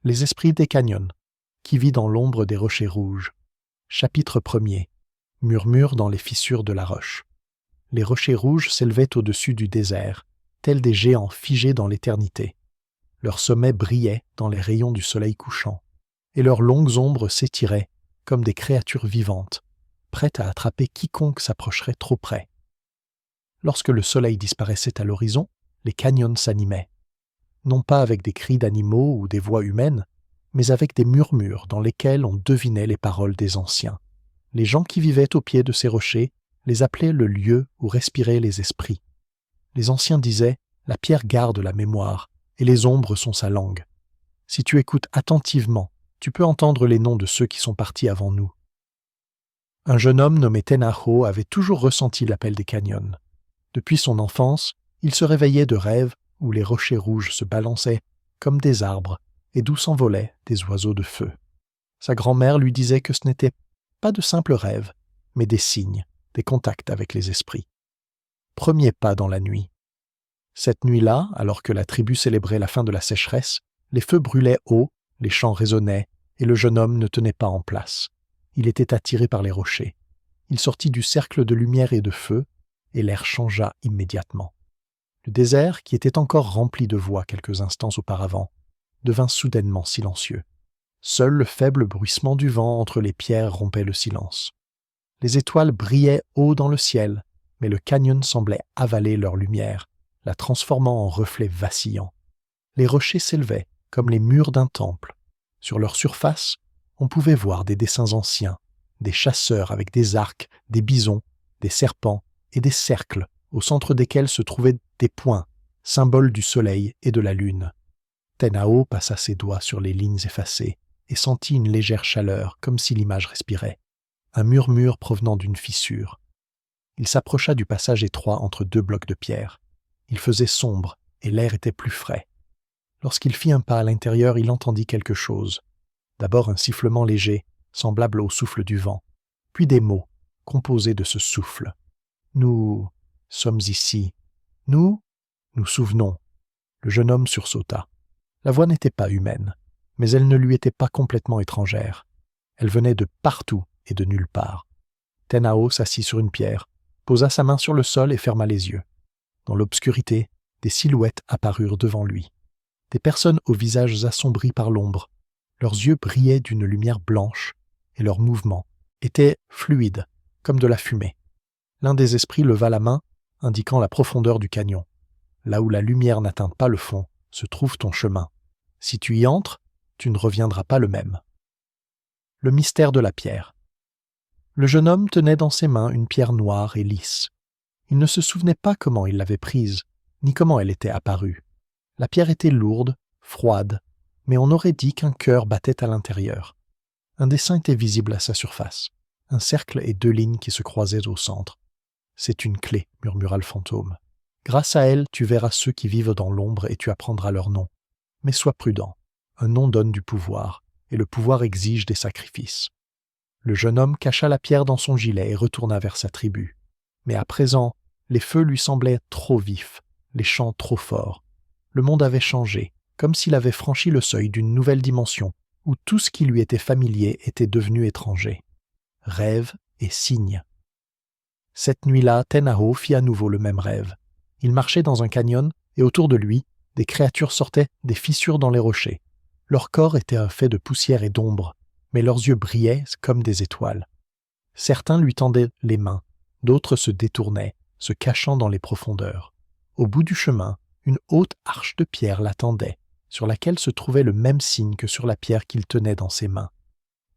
Les esprits des canyons, qui vit dans l'ombre des rochers rouges. Chapitre 1er. Murmure dans les fissures de la roche. Les rochers rouges s'élevaient au-dessus du désert, tels des géants figés dans l'éternité. Leurs sommets brillaient dans les rayons du soleil couchant, et leurs longues ombres s'étiraient comme des créatures vivantes, prêtes à attraper quiconque s'approcherait trop près. Lorsque le soleil disparaissait à l'horizon, les canyons s'animaient, non pas avec des cris d'animaux ou des voix humaines, mais avec des murmures dans lesquels on devinait les paroles des anciens. Les gens qui vivaient au pied de ces rochers les appelaient le lieu où respiraient les esprits. Les anciens disaient « La pierre garde la mémoire, et les ombres sont sa langue. Si tu écoutes attentivement, tu peux entendre les noms de ceux qui sont partis avant nous. » Un jeune homme nommé Tenaho avait toujours ressenti l'appel des canyons. Depuis son enfance, il se réveillait de rêves où les rochers rouges se balançaient comme des arbres et d'où s'envolaient des oiseaux de feu. Sa grand-mère lui disait que ce n'était pas de simples rêves, mais des signes, des contacts avec les esprits. Premier pas dans la nuit. Cette nuit-là, alors que la tribu célébrait la fin de la sécheresse, les feux brûlaient haut, les chants résonnaient, et le jeune homme ne tenait pas en place. Il était attiré par les rochers. Il sortit du cercle de lumière et de feu, et l'air changea immédiatement. Le désert, qui était encore rempli de voix quelques instants auparavant, devint soudainement silencieux. Seul le faible bruissement du vent entre les pierres rompait le silence. Les étoiles brillaient haut dans le ciel, mais le canyon semblait avaler leur lumière, la transformant en reflets vacillants. Les rochers s'élevaient comme les murs d'un temple. Sur leur surface, on pouvait voir des dessins anciens, des chasseurs avec des arcs, des bisons, des serpents et des cercles au centre desquels se trouvaient des points, symboles du soleil et de la lune. Tenaho passa ses doigts sur les lignes effacées et sentit une légère chaleur, comme si l'image respirait. Un murmure provenant d'une fissure. Il s'approcha du passage étroit entre deux blocs de pierre. Il faisait sombre et l'air était plus frais. Lorsqu'il fit un pas à l'intérieur, il entendit quelque chose. D'abord un sifflement léger, semblable au souffle du vent, puis des mots, composés de ce souffle. « Nous sommes ici. Nous souvenons. » Le jeune homme sursauta. La voix n'était pas humaine, mais elle ne lui était pas complètement étrangère. Elle venait de partout et de nulle part. Tenaho s'assit sur une pierre, posa sa main sur le sol et ferma les yeux. Dans l'obscurité, des silhouettes apparurent devant lui. Des personnes aux visages assombris par l'ombre. Leurs yeux brillaient d'une lumière blanche et leurs mouvements étaient fluides, comme de la fumée. L'un des esprits leva la main, indiquant la profondeur du canyon. Là où la lumière n'atteint pas le fond, se trouve ton chemin. Si tu y entres, tu ne reviendras pas le même. Le mystère de la pierre. Le jeune homme tenait dans ses mains une pierre noire et lisse. Il ne se souvenait pas comment il l'avait prise, ni comment elle était apparue. La pierre était lourde, froide, mais on aurait dit qu'un cœur battait à l'intérieur. Un dessin était visible à sa surface, un cercle et deux lignes qui se croisaient au centre. « C'est une clé », murmura le fantôme. « Grâce à elle, tu verras ceux qui vivent dans l'ombre et tu apprendras leur nom. Mais sois prudent, un nom donne du pouvoir, et le pouvoir exige des sacrifices. » Le jeune homme cacha la pierre dans son gilet et retourna vers sa tribu. Mais à présent, les feux lui semblaient trop vifs, les chants trop forts. Le monde avait changé, comme s'il avait franchi le seuil d'une nouvelle dimension, où tout ce qui lui était familier était devenu étranger. Rêve et signe. Cette nuit-là, Tenaho fit à nouveau le même rêve. Il marchait dans un canyon, et autour de lui, des créatures sortaient des fissures dans les rochers. Leur corps était fait de poussière et d'ombre, mais leurs yeux brillaient comme des étoiles. Certains lui tendaient les mains, d'autres se détournaient, se cachant dans les profondeurs. Au bout du chemin, une haute arche de pierre l'attendait, sur laquelle se trouvait le même signe que sur la pierre qu'il tenait dans ses mains.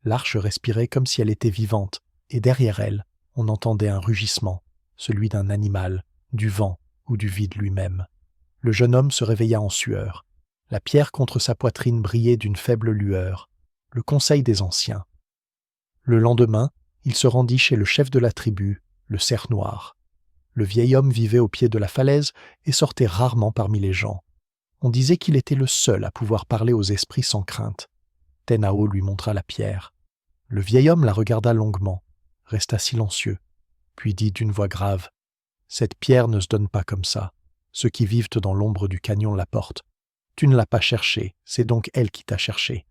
L'arche respirait comme si elle était vivante, et derrière elle, on entendait un rugissement, celui d'un animal, du vent ou du vide lui-même. Le jeune homme se réveilla en sueur. La pierre contre sa poitrine brillait d'une faible lueur. Le conseil des anciens. Le lendemain, il se rendit chez le chef de la tribu, le cerf noir. Le vieil homme vivait au pied de la falaise et sortait rarement parmi les gens. On disait qu'il était le seul à pouvoir parler aux esprits sans crainte. Tenaho lui montra la pierre. Le vieil homme la regarda longuement, resta silencieux, puis dit d'une voix grave « Cette pierre ne se donne pas comme ça. Ceux qui vivent dans l'ombre du canyon la portent. Tu ne l'as pas cherchée, c'est donc elle qui t'a cherché.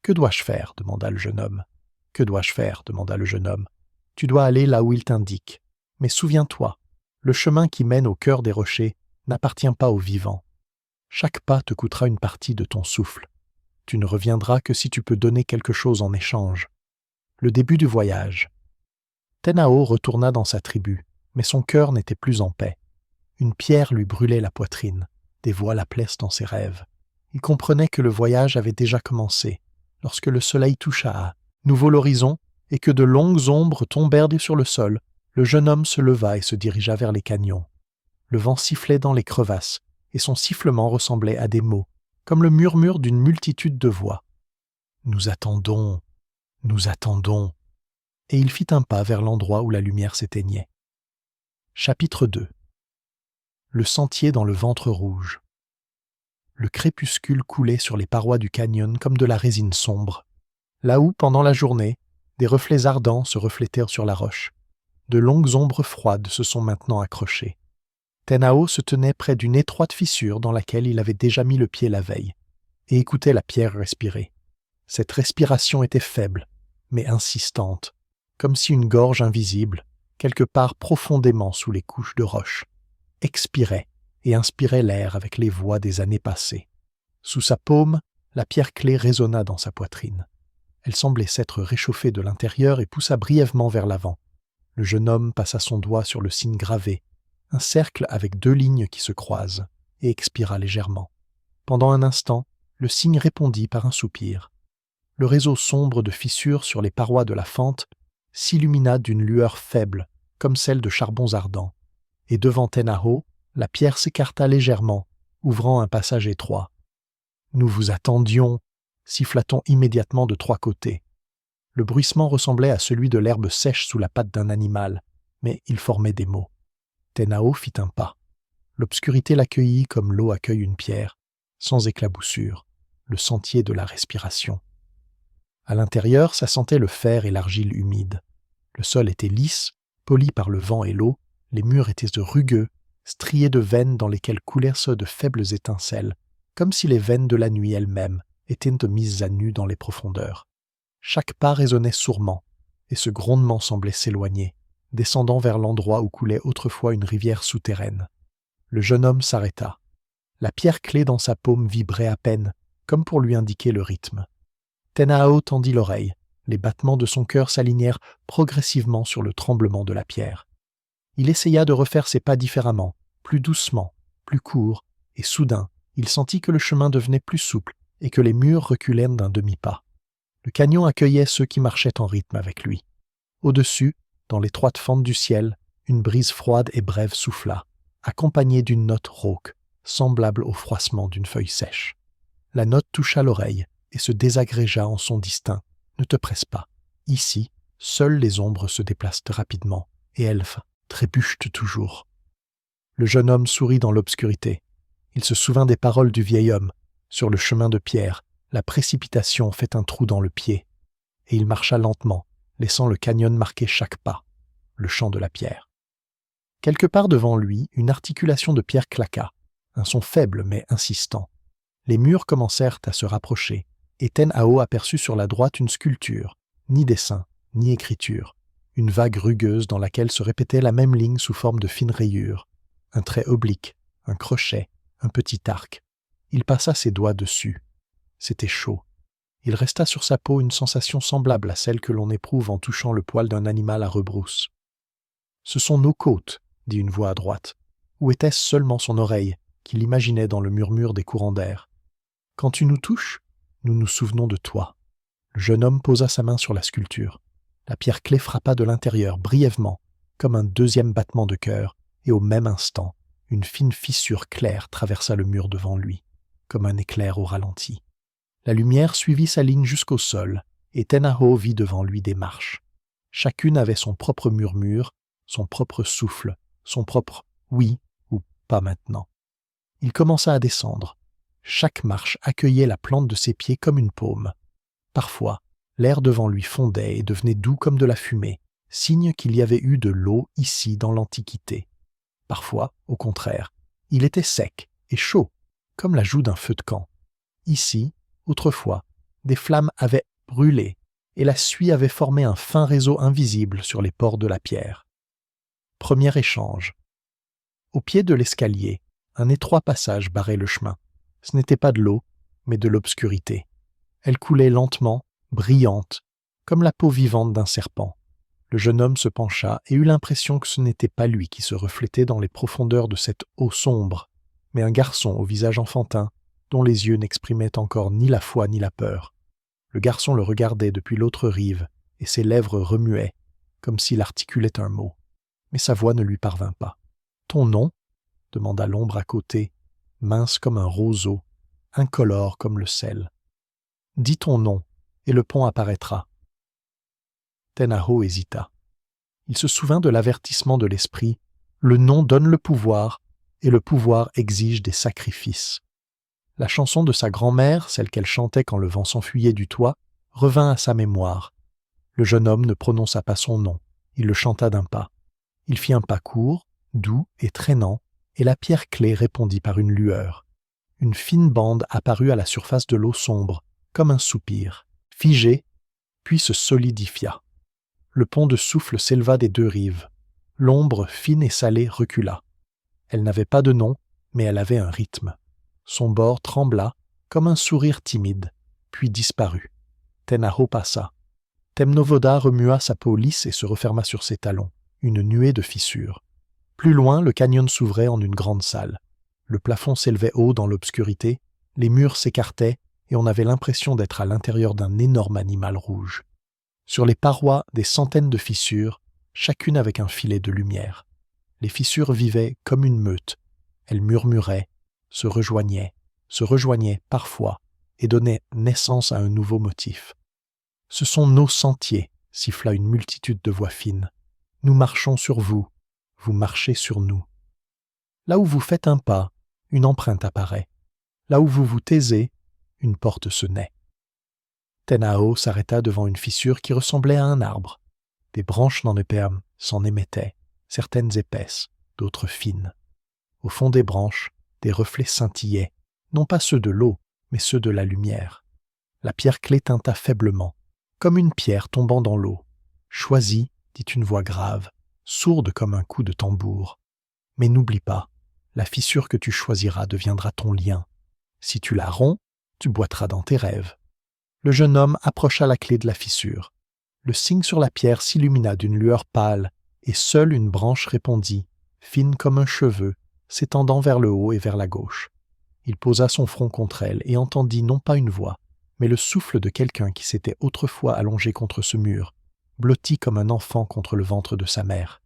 Que dois-je faire demanda le jeune homme. Que dois-je faire demanda le jeune homme. Tu dois aller là où il t'indique. Mais souviens-toi, le chemin qui mène au cœur des rochers n'appartient pas aux vivants. Chaque pas te coûtera une partie de ton souffle. Tu ne reviendras que si tu peux donner quelque chose en échange. Le début du voyage. Tenao retourna dans sa tribu, mais son cœur n'était plus en paix. Une pierre lui brûlait la poitrine, des voix l'appelaient dans ses rêves. Il comprenait que le voyage avait déjà commencé, lorsque le soleil toucha à nouveau l'horizon et que de longues ombres tombèrent sur le sol. Le jeune homme se leva et se dirigea vers les canyons. Le vent sifflait dans les crevasses, et son sifflement ressemblait à des mots, comme le murmure d'une multitude de voix. « Nous attendons, nous attendons », et il fit un pas vers l'endroit où la lumière s'éteignait. Chapitre 2. Le sentier dans le ventre rouge. Le crépuscule coulait sur les parois du canyon comme de la résine sombre. Là où, pendant la journée, des reflets ardents se reflétèrent sur la roche, de longues ombres froides se sont maintenant accrochées. Tenao se tenait près d'une étroite fissure dans laquelle il avait déjà mis le pied la veille, et écoutait la pierre respirer. Cette respiration était faible, mais insistante, comme si une gorge invisible, quelque part profondément sous les couches de roche, expirait et inspirait l'air avec les voix des années passées. Sous sa paume, la pierre clé résonna dans sa poitrine. Elle semblait s'être réchauffée de l'intérieur et poussa brièvement vers l'avant. Le jeune homme passa son doigt sur le signe gravé, un cercle avec 2 lignes qui se croisent, et expira légèrement. Pendant un instant, le signe répondit par un soupir. Le réseau sombre de fissures sur les parois de la fente s'illumina d'une lueur faible, comme celle de charbons ardents, et devant Tenao, la pierre s'écarta légèrement, ouvrant un passage étroit. « Nous vous attendions » siffla-t-on immédiatement de 3 côtés. Le bruissement ressemblait à celui de l'herbe sèche sous la patte d'un animal, mais il formait des mots. Tenao fit un pas. L'obscurité l'accueillit comme l'eau accueille une pierre, sans éclaboussure, le sentier de la respiration. À l'intérieur, ça sentait le fer et l'argile humide. Le sol était lisse, poli par le vent et l'eau, les murs étaient rugueux, striés de veines dans lesquelles coulaient de faibles étincelles, comme si les veines de la nuit elles-mêmes étaient mises à nu dans les profondeurs. Chaque pas résonnait sourdement, et ce grondement semblait s'éloigner, descendant vers l'endroit où coulait autrefois une rivière souterraine. Le jeune homme s'arrêta. La pierre clé dans sa paume vibrait à peine, comme pour lui indiquer le rythme. Tenao tendit l'oreille. Les battements de son cœur s'alignèrent progressivement sur le tremblement de la pierre. Il essaya de refaire ses pas différemment, plus doucement, plus courts, et soudain, il sentit que le chemin devenait plus souple et que les murs reculaient d'un demi-pas. Le canyon accueillait ceux qui marchaient en rythme avec lui. Au-dessus, dans l'étroite fente du ciel, une brise froide et brève souffla, accompagnée d'une note rauque, semblable au froissement d'une feuille sèche. La note toucha l'oreille et se désagrégea en son distinct. Ne te presse pas. Ici, seules les ombres se déplacent rapidement, et elles trébuchent toujours. Le jeune homme sourit dans l'obscurité. Il se souvint des paroles du vieil homme. Sur le chemin de pierre, la précipitation fait un trou dans le pied. Et il marcha lentement, laissant le canyon marquer chaque pas, le chant de la pierre. Quelque part devant lui, une articulation de pierre claqua, un son faible mais insistant. Les murs commencèrent à se rapprocher, et Tenao aperçut sur la droite une sculpture, ni dessin, ni écriture, une vague rugueuse dans laquelle se répétait la même ligne sous forme de fines rayures, un trait oblique, un crochet, un petit arc. Il passa ses doigts dessus. C'était chaud. Il resta sur sa peau une sensation semblable à celle que l'on éprouve en touchant le poil d'un animal à rebrousse. « Ce sont nos côtes », dit une voix à droite. Ou était-ce seulement son oreille, qu'il imaginait dans le murmure des courants d'air? « Quand tu nous touches, nous nous souvenons de toi. » Le jeune homme posa sa main sur la sculpture. La pierre clé frappa de l'intérieur, brièvement, comme un deuxième battement de cœur, et au même instant, une fine fissure claire traversa le mur devant lui, comme un éclair au ralenti. La lumière suivit sa ligne jusqu'au sol, et Tenao vit devant lui des marches. Chacune avait son propre murmure, son propre souffle, son propre « oui » ou « pas maintenant ». Il commença à descendre. Chaque marche accueillait la plante de ses pieds comme une paume. Parfois, l'air devant lui fondait et devenait doux comme de la fumée, signe qu'il y avait eu de l'eau ici dans l'Antiquité. Parfois, au contraire, il était sec et chaud, comme la joue d'un feu de camp. Ici, autrefois, des flammes avaient brûlé et la suie avait formé un fin réseau invisible sur les pores de la pierre. Premier échange. Au pied de l'escalier, un étroit passage barrait le chemin. Ce n'était pas de l'eau, mais de l'obscurité. Elle coulait lentement, brillante, comme la peau vivante d'un serpent. Le jeune homme se pencha et eut l'impression que ce n'était pas lui qui se reflétait dans les profondeurs de cette eau sombre, mais un garçon au visage enfantin, dont les yeux n'exprimaient encore ni la foi ni la peur. Le garçon le regardait depuis l'autre rive, et ses lèvres remuaient, comme s'il articulait un mot. Mais sa voix ne lui parvint pas. « Ton nom » demanda l'ombre à côté, mince comme un roseau, incolore comme le sel. « Dis ton nom, et le pont apparaîtra. » Tenaho hésita. Il se souvint de l'avertissement de l'esprit « Le nom donne le pouvoir, et le pouvoir exige des sacrifices. » La chanson de sa grand-mère, celle qu'elle chantait quand le vent s'enfuyait du toit, revint à sa mémoire. Le jeune homme ne prononça pas son nom, il le chanta d'un pas. Il fit un pas court, doux et traînant, et la pierre clé répondit par une lueur. Une fine bande apparut à la surface de l'eau sombre, comme un soupir, figé, puis se solidifia. Le pont de souffle s'éleva des deux rives. L'ombre fine et salée recula. Elle n'avait pas de nom, mais elle avait un rythme. Son bord trembla, comme un sourire timide, puis disparut. Tenaho passa. Temnovoda remua sa peau lisse et se referma sur ses talons, une nuée de fissures. Plus loin, le canyon s'ouvrait en une grande salle. Le plafond s'élevait haut dans l'obscurité, les murs s'écartaient et on avait l'impression d'être à l'intérieur d'un énorme animal rouge. Sur les parois, des centaines de fissures, chacune avec un filet de lumière. Les fissures vivaient comme une meute. Elles murmuraient, se rejoignaient parfois, et donnaient naissance à un nouveau motif. « Ce sont nos sentiers », siffla une multitude de voix fines. « Nous marchons sur vous, vous marchez sur nous. » Là où vous faites un pas, une empreinte apparaît. Là où vous vous taisez, une porte se naît. Tenaho s'arrêta devant une fissure qui ressemblait à un arbre. Des branches s'en émettaient, certaines épaisses, d'autres fines. Au fond des branches, des reflets scintillaient, non pas ceux de l'eau, mais ceux de la lumière. La pierre clé tinta faiblement, comme une pierre tombant dans l'eau. « Choisis », dit une voix grave, sourde comme un coup de tambour. « Mais n'oublie pas, la fissure que tu choisiras deviendra ton lien. Si tu la romps, tu boiteras dans tes rêves. » Le jeune homme approcha la clé de la fissure. Le signe sur la pierre s'illumina d'une lueur pâle, et seule une branche répondit, fine comme un cheveu, s'étendant vers le haut et vers la gauche. Il posa son front contre elle et entendit non pas une voix, mais le souffle de quelqu'un qui s'était autrefois allongé contre ce mur, blotti comme un enfant contre le ventre de sa mère.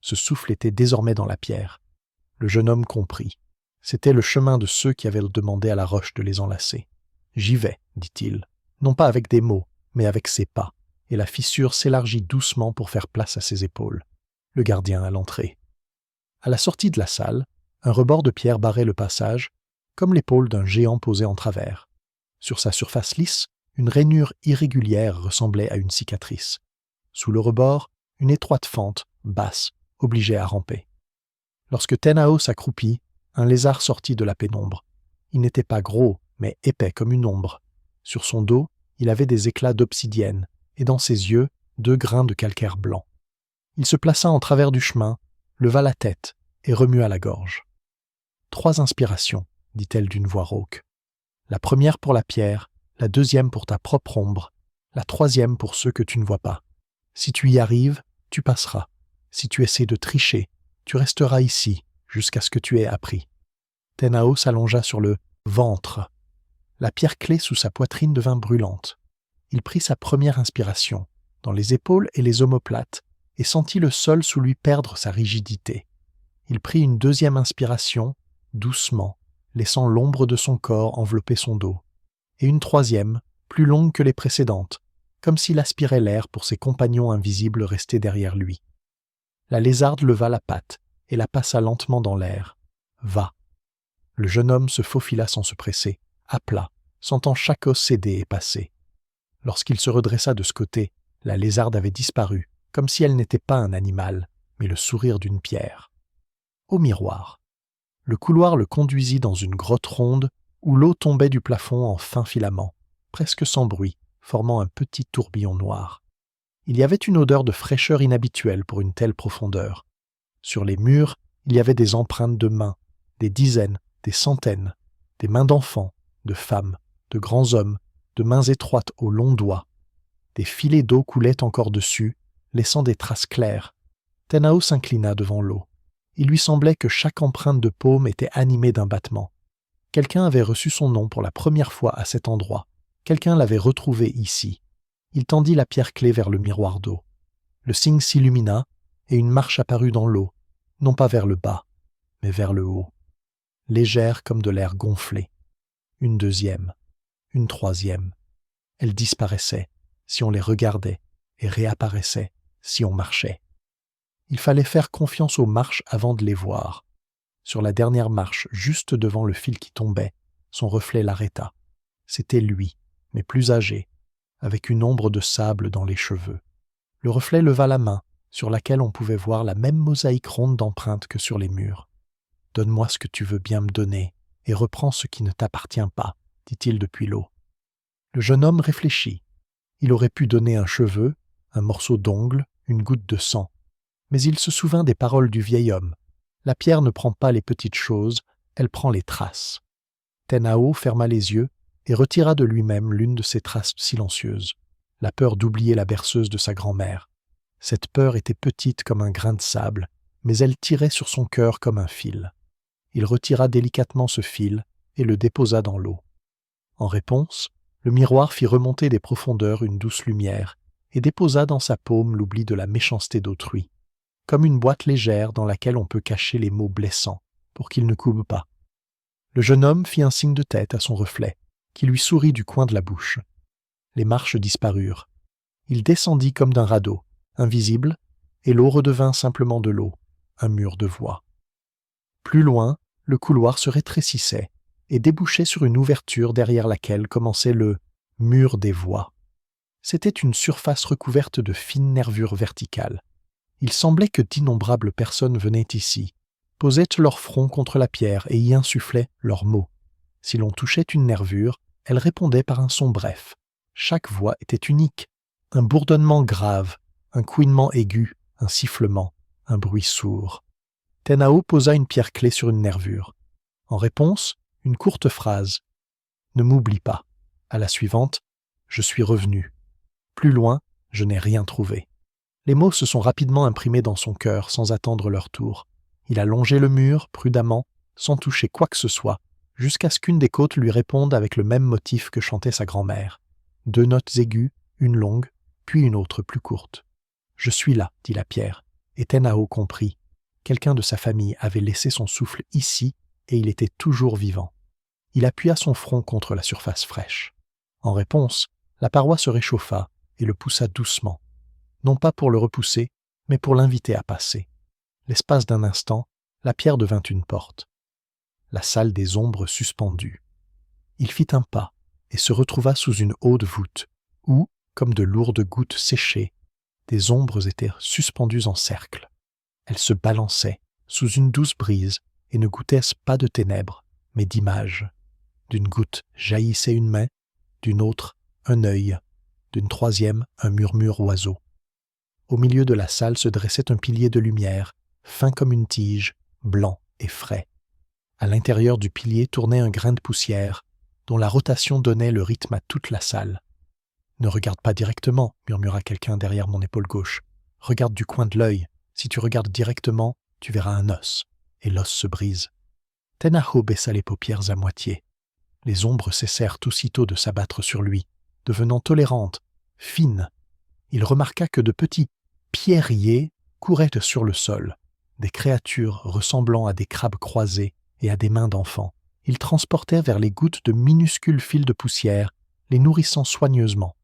Ce souffle était désormais dans la pierre. Le jeune homme comprit. C'était le chemin de ceux qui avaient demandé à la roche de les enlacer. « J'y vais », dit-il, non pas avec des mots, mais avec ses pas, et la fissure s'élargit doucement pour faire place à ses épaules. Le gardien à l'entrée. À la sortie de la salle, un rebord de pierre barrait le passage, comme l'épaule d'un géant posé en travers. Sur sa surface lisse, une rainure irrégulière ressemblait à une cicatrice. Sous le rebord, une étroite fente, basse, obligeait à ramper. Lorsque Tenaho s'accroupit, un lézard sortit de la pénombre. Il n'était pas gros, mais épais comme une ombre. Sur son dos, il avait des éclats d'obsidienne, et dans ses yeux, 2 grains de calcaire blanc. Il se plaça en travers du chemin, leva la tête et remua la gorge. « 3 inspirations, dit-elle d'une voix rauque. La première pour la pierre, la deuxième pour ta propre ombre, la troisième pour ceux que tu ne vois pas. Si tu y arrives, tu passeras. Si tu essaies de tricher, tu resteras ici jusqu'à ce que tu aies appris. » Tenaho s'allongea sur le ventre. La pierre clé sous sa poitrine devint brûlante. Il prit sa première inspiration, dans les épaules et les omoplates, et sentit le sol sous lui perdre sa rigidité. Il prit une deuxième inspiration, doucement, laissant l'ombre de son corps envelopper son dos, et une troisième, plus longue que les précédentes, comme s'il aspirait l'air pour ses compagnons invisibles restés derrière lui. La lézarde leva la patte et la passa lentement dans l'air. « Va !» Le jeune homme se faufila sans se presser, à plat, sentant chaque os céder et passer. Lorsqu'il se redressa de ce côté, la lézarde avait disparu, comme si elle n'était pas un animal, mais le sourire d'une pierre. Au miroir. Le couloir le conduisit dans une grotte ronde où l'eau tombait du plafond en fins filaments, presque sans bruit, formant un petit tourbillon noir. Il y avait une odeur de fraîcheur inhabituelle pour une telle profondeur. Sur les murs, il y avait des empreintes de mains, des dizaines, des centaines, des mains d'enfants, de femmes, de grands hommes, de mains étroites aux longs doigts. Des filets d'eau coulaient encore dessus, laissant des traces claires. Tenao s'inclina devant l'eau. Il lui semblait que chaque empreinte de paume était animée d'un battement. Quelqu'un avait reçu son nom pour la première fois à cet endroit. Quelqu'un l'avait retrouvé ici. Il tendit la pierre clé vers le miroir d'eau. Le signe s'illumina et une marche apparut dans l'eau, non pas vers le bas, mais vers le haut, légère comme de l'air gonflé. Une deuxième, une troisième. Elles disparaissaient si on les regardait et réapparaissaient si on marchait. Il fallait faire confiance aux marches avant de les voir. Sur la dernière marche, juste devant le fil qui tombait, son reflet l'arrêta. C'était lui, mais plus âgé, avec une ombre de sable dans les cheveux. Le reflet leva la main, sur laquelle on pouvait voir la même mosaïque ronde d'empreintes que sur les murs. « Donne-moi ce que tu veux bien me donner, et reprends ce qui ne t'appartient pas, » dit-il depuis l'eau. Le jeune homme réfléchit. Il aurait pu donner un cheveu, un morceau d'ongle, une goutte de sang. Mais il se souvint des paroles du vieil homme. La pierre ne prend pas les petites choses, elle prend les traces. Tenao ferma les yeux et retira de lui-même l'une de ces traces silencieuses, la peur d'oublier la berceuse de sa grand-mère. Cette peur était petite comme un grain de sable, mais elle tirait sur son cœur comme un fil. Il retira délicatement ce fil et le déposa dans l'eau. En réponse, le miroir fit remonter des profondeurs une douce lumière et déposa dans sa paume l'oubli de la méchanceté d'autrui, comme une boîte légère dans laquelle on peut cacher les mots blessants, pour qu'ils ne coubent pas. Le jeune homme fit un signe de tête à son reflet, qui lui sourit du coin de la bouche. Les marches disparurent. Il descendit comme d'un radeau, invisible, et l'eau redevint simplement de l'eau, un mur de voix. Plus loin, le couloir se rétrécissait et débouchait sur une ouverture derrière laquelle commençait le « mur des voix ». C'était une surface recouverte de fines nervures verticales. Il semblait que d'innombrables personnes venaient ici, posaient leur front contre la pierre et y insufflaient leurs mots. Si l'on touchait une nervure, elle répondait par un son bref. Chaque voix était unique, un bourdonnement grave, un couinement aigu, un sifflement, un bruit sourd. Tenao posa une pierre clé sur une nervure. En réponse, une courte phrase. « Ne m'oublie pas. » À la suivante, « Je suis revenu. » Plus loin, « Je n'ai rien trouvé. » Les mots se sont rapidement imprimés dans son cœur sans attendre leur tour. Il a longé le mur, prudemment, sans toucher quoi que ce soit, jusqu'à ce qu'une des côtes lui réponde avec le même motif que chantait sa grand-mère. 2 notes aiguës, une longue, puis une autre plus courte. « Je suis là, » dit la pierre, et Tenao comprit. Quelqu'un de sa famille avait laissé son souffle ici, et il était toujours vivant. Il appuya son front contre la surface fraîche. En réponse, la paroi se réchauffa et le poussa doucement, non pas pour le repousser, mais pour l'inviter à passer. L'espace d'un instant, la pierre devint une porte. La salle des ombres suspendue. Il fit un pas et se retrouva sous une haute voûte, où, comme de lourdes gouttes séchées, des ombres étaient suspendues en cercle. Elles se balançaient sous une douce brise et ne goûtaient pas de ténèbres, mais d'images. D'une goutte jaillissait une main, d'une autre un œil, d'une troisième un murmure oiseau. Au milieu de la salle se dressait un pilier de lumière, fin comme une tige, blanc et frais. À l'intérieur du pilier tournait un grain de poussière, dont la rotation donnait le rythme à toute la salle. « Ne regarde pas directement, » murmura quelqu'un derrière mon épaule gauche. « Regarde du coin de l'œil. Si tu regardes directement, tu verras un os. » Et l'os se brise. Tenao baissa les paupières à moitié. Les ombres cessèrent aussitôt de s'abattre sur lui, devenant tolérantes, fines. Il remarqua que de petits pierriers couraient sur le sol, des créatures ressemblant à des crabes croisés et à des mains d'enfants. Ils transportaient vers les gouttes de minuscules fils de poussière, les nourrissant soigneusement.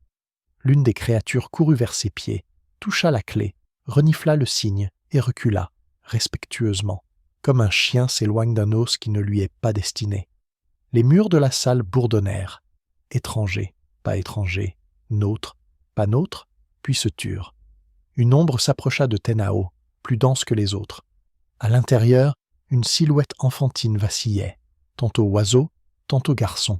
L'une des créatures courut vers ses pieds, toucha la clé, renifla le signe et recula, respectueusement, comme un chien s'éloigne d'un os qui ne lui est pas destiné. Les murs de la salle bourdonnèrent. Étranger, pas étranger, nôtre, pas nôtre, puis se turent. Une ombre s'approcha de Tenao, plus dense que les autres. À l'intérieur, une silhouette enfantine vacillait, tantôt oiseau, tantôt garçon.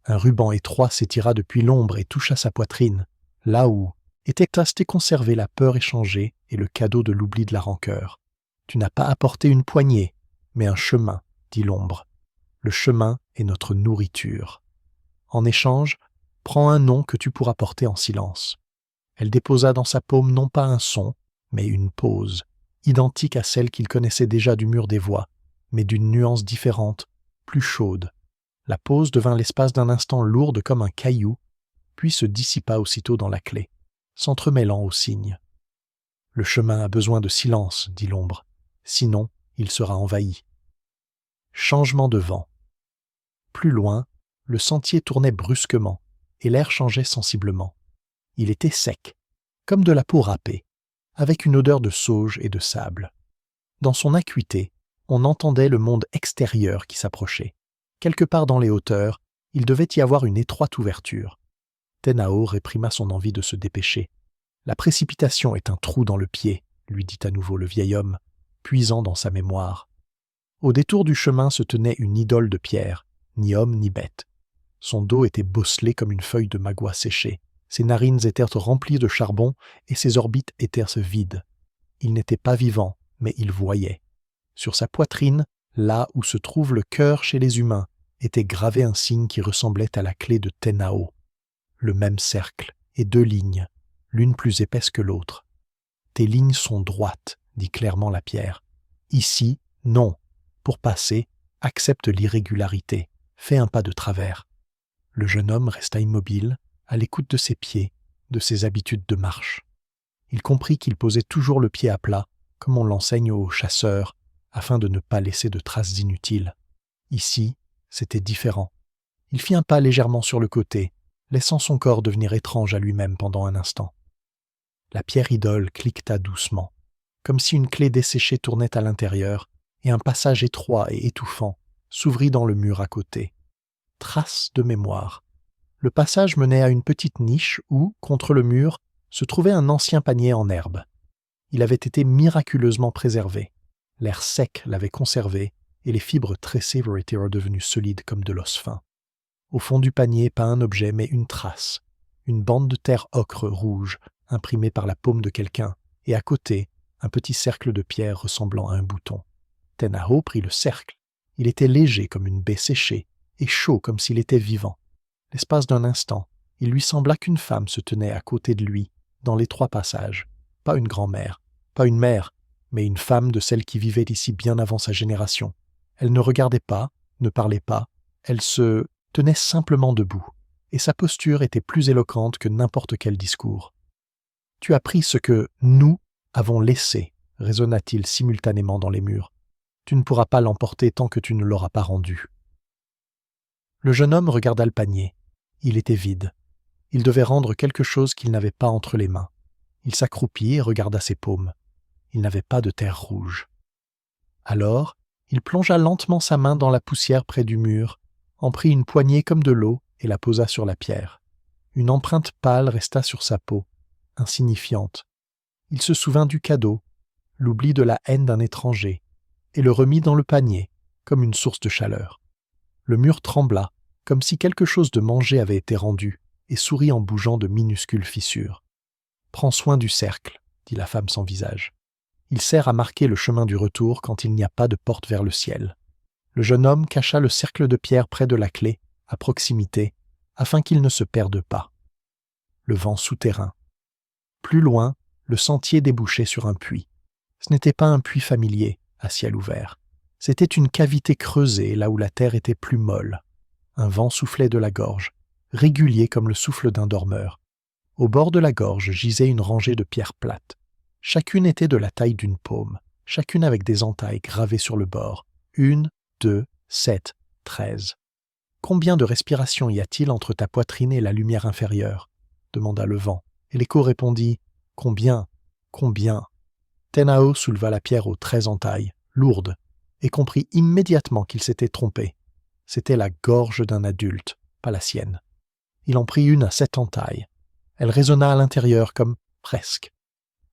Un ruban étroit s'étira depuis l'ombre et toucha sa poitrine, là où était resté conservé la peur échangée et le cadeau de l'oubli de la rancœur. « Tu n'as pas apporté une poignée, mais un chemin, » dit l'ombre. « Le chemin est notre nourriture. En échange, prends un nom que tu pourras porter en silence. » Elle déposa dans sa paume non pas un son, mais une pause, identique à celle qu'il connaissait déjà du mur des voix, mais d'une nuance différente, plus chaude. La pause devint l'espace d'un instant lourde comme un caillou, puis se dissipa aussitôt dans la clé, s'entremêlant aux signes. « Le chemin a besoin de silence, » dit l'ombre, « sinon il sera envahi. » Changement de vent. Plus loin, le sentier tournait brusquement, et l'air changeait sensiblement. Il était sec, comme de la peau râpée, avec une odeur de sauge et de sable. Dans son acuité, on entendait le monde extérieur qui s'approchait. Quelque part dans les hauteurs, il devait y avoir une étroite ouverture. Tenao réprima son envie de se dépêcher. « La précipitation est un trou dans le pied, » lui dit à nouveau le vieil homme, puisant dans sa mémoire. Au détour du chemin se tenait une idole de pierre, ni homme ni bête. Son dos était bosselé comme une feuille de magua séchée. Ses narines étaient remplies de charbon et ses orbites étaient vides. Il n'était pas vivant, mais il voyait. Sur sa poitrine, là où se trouve le cœur chez les humains, était gravé un signe qui ressemblait à la clé de Tenao. Le même cercle et 2 lignes, l'une plus épaisse que l'autre. « Tes lignes sont droites, » dit clairement la pierre. « Ici, non. Pour passer, accepte l'irrégularité. Fais un pas de travers. » Le jeune homme resta immobile, à l'écoute de ses pieds, de ses habitudes de marche. Il comprit qu'il posait toujours le pied à plat, comme on l'enseigne aux chasseurs, afin de ne pas laisser de traces inutiles. Ici, c'était différent. Il fit un pas légèrement sur le côté, laissant son corps devenir étrange à lui-même pendant un instant. La pierre idole cliqueta doucement, comme si une clé desséchée tournait à l'intérieur, et un passage étroit et étouffant s'ouvrit dans le mur à côté. Trace de mémoire. Le passage menait à une petite niche où, contre le mur, se trouvait un ancien panier en herbe. Il avait été miraculeusement préservé. L'air sec l'avait conservé et les fibres tressées auraient été redevenues solides comme de l'os fin. Au fond du panier, pas un objet, mais une trace, une bande de terre ocre rouge imprimée par la paume de quelqu'un, et à côté, un petit cercle de pierre ressemblant à un bouton. Tenao prit le cercle. Il était léger comme une baie séchée et chaud comme s'il était vivant. L'espace d'un instant, il lui sembla qu'une femme se tenait à côté de lui, dans l'étroit passage. Pas une grand-mère, pas une mère, mais une femme de celle qui vivait ici bien avant sa génération. Elle ne regardait pas, ne parlait pas, elle se tenait simplement debout, et sa posture était plus éloquente que n'importe quel discours. « Tu as pris ce que nous avons laissé », résonna-t-il simultanément dans les murs. « Tu ne pourras pas l'emporter tant que tu ne l'auras pas rendu. » Le jeune homme regarda le panier. Il était vide. Il devait rendre quelque chose qu'il n'avait pas entre les mains. Il s'accroupit et regarda ses paumes. Il n'avait pas de terre rouge. Alors, il plongea lentement sa main dans la poussière près du mur, en prit une poignée comme de l'eau et la posa sur la pierre. Une empreinte pâle resta sur sa peau, insignifiante. Il se souvint du cadeau, l'oubli de la haine d'un étranger, et le remit dans le panier, comme une source de chaleur. Le mur trembla, comme si quelque chose de mangé avait été rendu, et sourit en bougeant de minuscules fissures. « Prends soin du cercle, » dit la femme sans visage. « Il sert à marquer le chemin du retour quand il n'y a pas de porte vers le ciel. » Le jeune homme cacha le cercle de pierre près de la clé, à proximité, afin qu'il ne se perde pas. Le vent souterrain. Plus loin, le sentier débouchait sur un puits. Ce n'était pas un puits familier, à ciel ouvert. C'était une cavité creusée là où la terre était plus molle. Un vent soufflait de la gorge, régulier comme le souffle d'un dormeur. Au bord de la gorge gisait une rangée de pierres plates. Chacune était de la taille d'une paume, chacune avec des entailles gravées sur le bord. 1, 2, 7, 13. « Combien de respirations y a-t-il entre ta poitrine et la lumière inférieure ?» demanda le vent, et l'écho répondit « Combien ? Combien ?» Tenao souleva la pierre aux 13 entailles, lourde, et comprit immédiatement qu'il s'était trompé. C'était la gorge d'un adulte, pas la sienne. Il en prit une à 7 entailles. Elle résonna à l'intérieur comme « presque ».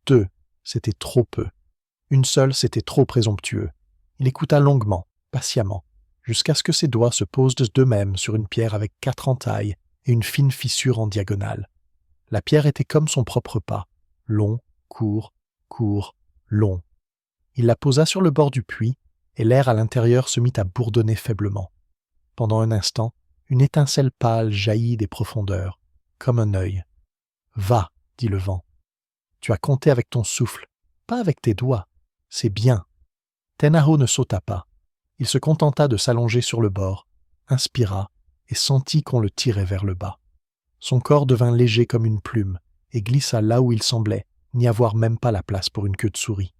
2, c'était trop peu. Une seule, c'était trop présomptueux. Il écouta longuement, patiemment, jusqu'à ce que ses doigts se posent d'eux-mêmes sur une pierre avec 4 entailles et une fine fissure en diagonale. La pierre était comme son propre pas, long, court, long. Il la posa sur le bord du puits, et l'air à l'intérieur se mit à bourdonner faiblement. Pendant un instant, une étincelle pâle jaillit des profondeurs, comme un œil. « Va, dit le vent. Tu as compté avec ton souffle, pas avec tes doigts. C'est bien. » Tenao ne sauta pas. Il se contenta de s'allonger sur le bord, inspira et sentit qu'on le tirait vers le bas. Son corps devint léger comme une plume et glissa là où il semblait n'y avoir même pas la place pour une queue de souris.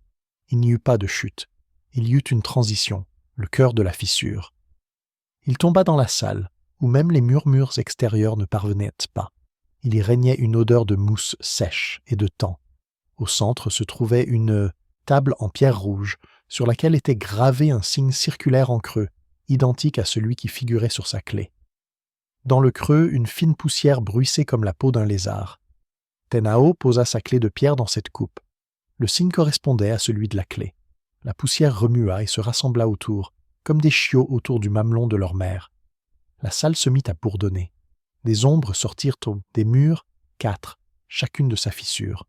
Il n'y eut pas de chute. Il y eut une transition, le cœur de la fissure. Il tomba dans la salle, où même les murmures extérieurs ne parvenaient pas. Il y régnait une odeur de mousse sèche et de temps. Au centre se trouvait une table en pierre rouge, sur laquelle était gravé un signe circulaire en creux, identique à celui qui figurait sur sa clé. Dans le creux, une fine poussière bruissait comme la peau d'un lézard. Tenao posa sa clé de pierre dans cette coupe. Le signe correspondait à celui de la clé. La poussière remua et se rassembla autour, comme des chiots autour du mamelon de leur mère. La salle se mit à bourdonner. Des ombres sortirent des murs, 4, chacune de sa fissure.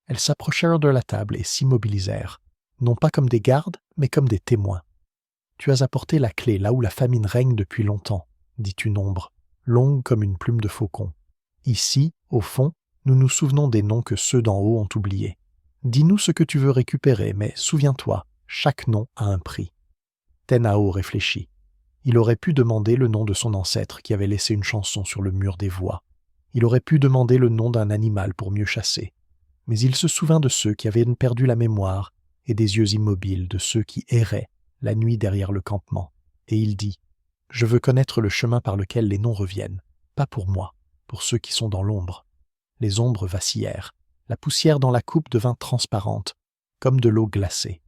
Elles s'approchèrent de la table et s'immobilisèrent, non pas comme des gardes, mais comme des témoins. « Tu as apporté la clé là où la famine règne depuis longtemps, » dit une ombre, longue comme une plume de faucon. « Ici, au fond, nous nous souvenons des noms que ceux d'en haut ont oubliés. Dis-nous ce que tu veux récupérer, mais souviens-toi, chaque nom a un prix. » Tenao réfléchit. Il aurait pu demander le nom de son ancêtre qui avait laissé une chanson sur le mur des voix. Il aurait pu demander le nom d'un animal pour mieux chasser. Mais il se souvint de ceux qui avaient perdu la mémoire et des yeux immobiles de ceux qui erraient la nuit derrière le campement. Et il dit « Je veux connaître le chemin par lequel les noms reviennent, pas pour moi, pour ceux qui sont dans l'ombre. » Les ombres vacillèrent. La poussière dans la coupe devint transparente, comme de l'eau glacée.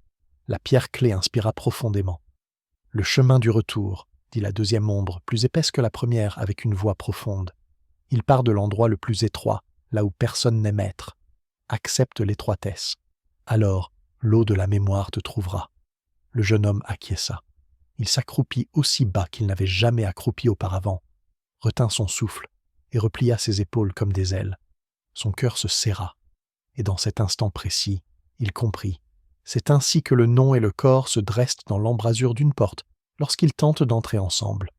La pierre clé inspira profondément. « Le chemin du retour, » dit la deuxième ombre, plus épaisse que la première, avec une voix profonde. « Il part de l'endroit le plus étroit, là où personne n'est maître. Accepte l'étroitesse. Alors, l'eau de la mémoire te trouvera. » Le jeune homme acquiesça. Il s'accroupit aussi bas qu'il n'avait jamais accroupi auparavant, retint son souffle et replia ses épaules comme des ailes. Son cœur se serra, et dans cet instant précis, il comprit. C'est ainsi que le nom et le corps se dressent dans l'embrasure d'une porte lorsqu'ils tentent d'entrer ensemble.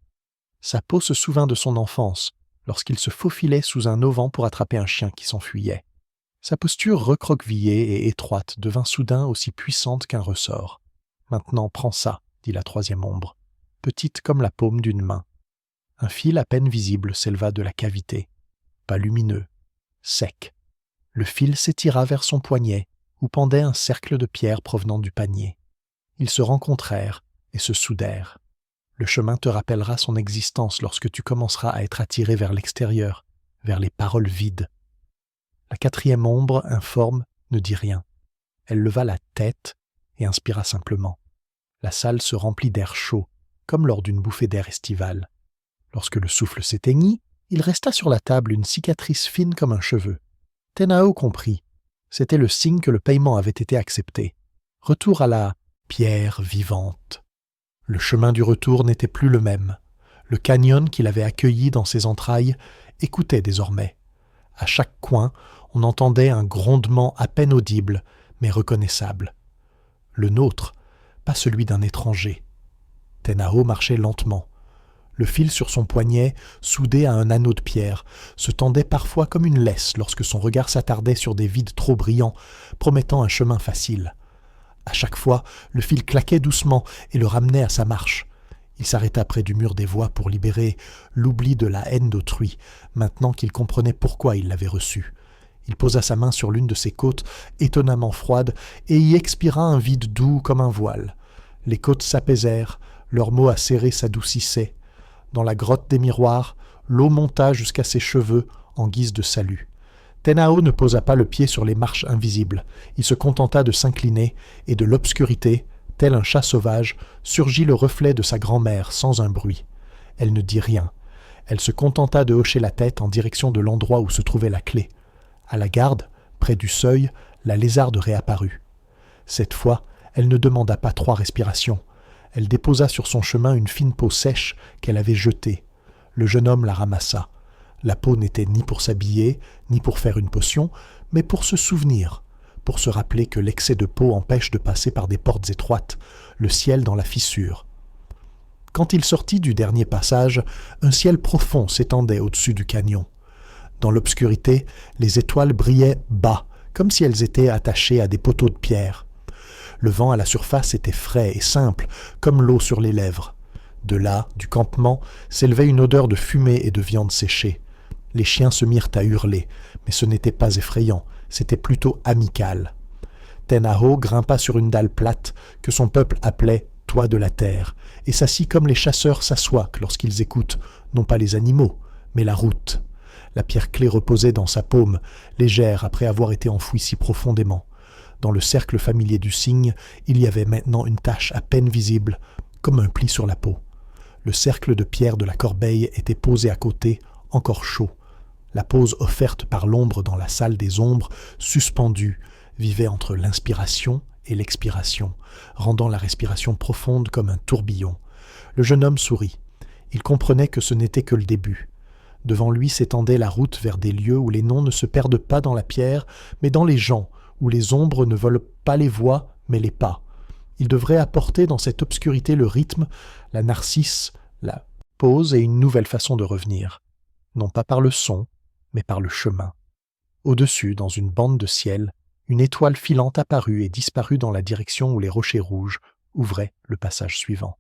Sa peau se souvint de son enfance, lorsqu'il se faufilait sous un auvent pour attraper un chien qui s'enfuyait. Sa posture recroquevillée et étroite devint soudain aussi puissante qu'un ressort. « Maintenant, prends ça, » dit la troisième ombre, petite comme la paume d'une main. Un fil à peine visible s'éleva de la cavité, pas lumineux, sec. Le fil s'étira vers son poignet, où pendait un cercle de pierres provenant du panier. Ils se rencontrèrent et se soudèrent. Le chemin te rappellera son existence lorsque tu commenceras à être attiré vers l'extérieur, vers les paroles vides. La quatrième ombre, informe, ne dit rien. Elle leva la tête et inspira simplement. La salle se remplit d'air chaud, comme lors d'une bouffée d'air estivale. Lorsque le souffle s'éteignit, il resta sur la table une cicatrice fine comme un cheveu. Tenao comprit. C'était le signe que le paiement avait été accepté. Retour à la pierre vivante. Le chemin du retour n'était plus le même. Le canyon qu'il avait accueilli dans ses entrailles écoutait désormais. À chaque coin, on entendait un grondement à peine audible, mais reconnaissable. Le nôtre, pas celui d'un étranger. Tenao marchait lentement. Le fil sur son poignet, soudé à un anneau de pierre, se tendait parfois comme une laisse lorsque son regard s'attardait sur des vides trop brillants, promettant un chemin facile. À chaque fois, le fil claquait doucement et le ramenait à sa marche. Il s'arrêta près du mur des voix pour libérer l'oubli de la haine d'autrui, maintenant qu'il comprenait pourquoi il l'avait reçu. Il posa sa main sur l'une de ses côtes, étonnamment froide, et y expira un vide doux comme un voile. Les côtes s'apaisèrent, leurs mots acérés s'adoucissaient. Dans la grotte des miroirs, l'eau monta jusqu'à ses cheveux en guise de salut. Tenao ne posa pas le pied sur les marches invisibles. Il se contenta de s'incliner, et de l'obscurité, tel un chat sauvage, surgit le reflet de sa grand-mère sans un bruit. Elle ne dit rien. Elle se contenta de hocher la tête en direction de l'endroit où se trouvait la clé. À la garde, près du seuil, la lézarde réapparut. Cette fois, elle ne demanda pas 3 respirations. Elle déposa sur son chemin une fine peau sèche qu'elle avait jetée. Le jeune homme la ramassa. La peau n'était ni pour s'habiller, ni pour faire une potion, mais pour se souvenir, pour se rappeler que l'excès de peau empêche de passer par des portes étroites, le ciel dans la fissure. Quand il sortit du dernier passage, un ciel profond s'étendait au-dessus du canyon. Dans l'obscurité, les étoiles brillaient bas, comme si elles étaient attachées à des poteaux de pierre. Le vent à la surface était frais et simple, comme l'eau sur les lèvres. De là, du campement, s'élevait une odeur de fumée et de viande séchée. Les chiens se mirent à hurler, mais ce n'était pas effrayant, c'était plutôt amical. Tenaho grimpa sur une dalle plate que son peuple appelait « toit de la terre » et s'assit comme les chasseurs s'assoient lorsqu'ils écoutent, non pas les animaux, mais la route. La pierre clé reposait dans sa paume, légère après avoir été enfouie si profondément. Dans le cercle familier du cygne, il y avait maintenant une tache à peine visible, comme un pli sur la peau. Le cercle de pierre de la corbeille était posé à côté, encore chaud. La pose offerte par l'ombre dans la salle des ombres, suspendue, vivait entre l'inspiration et l'expiration, rendant la respiration profonde comme un tourbillon. Le jeune homme sourit. Il comprenait que ce n'était que le début. Devant lui s'étendait la route vers des lieux où les noms ne se perdent pas dans la pierre, mais dans les gens, où les ombres ne volent pas les voix, mais les pas. Il devrait apporter dans cette obscurité le rythme, la narcisse, la pause et une nouvelle façon de revenir. Non pas par le son, mais par le chemin. Au-dessus, dans une bande de ciel, une étoile filante apparut et disparut dans la direction où les rochers rouges ouvraient le passage suivant.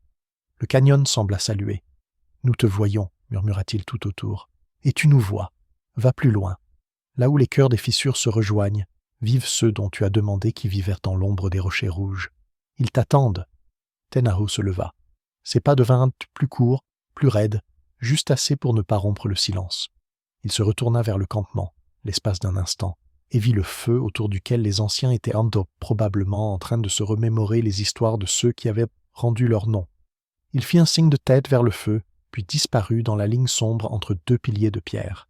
Le canyon sembla saluer. « Nous te voyons », murmura-t-il tout autour. « Et tu nous vois. Va plus loin. Là où les cœurs des fissures se rejoignent, vivent ceux dont tu as demandé qui vivèrent dans l'ombre des rochers rouges. Ils t'attendent. » Tenaho se leva. Ses pas devinrent plus courts, plus raides, juste assez pour ne pas rompre le silence. Il se retourna vers le campement, l'espace d'un instant, et vit le feu autour duquel les anciens étaient probablement en train de se remémorer les histoires de ceux qui avaient rendu leur nom. Il fit un signe de tête vers le feu, puis disparut dans la ligne sombre entre deux piliers de pierre.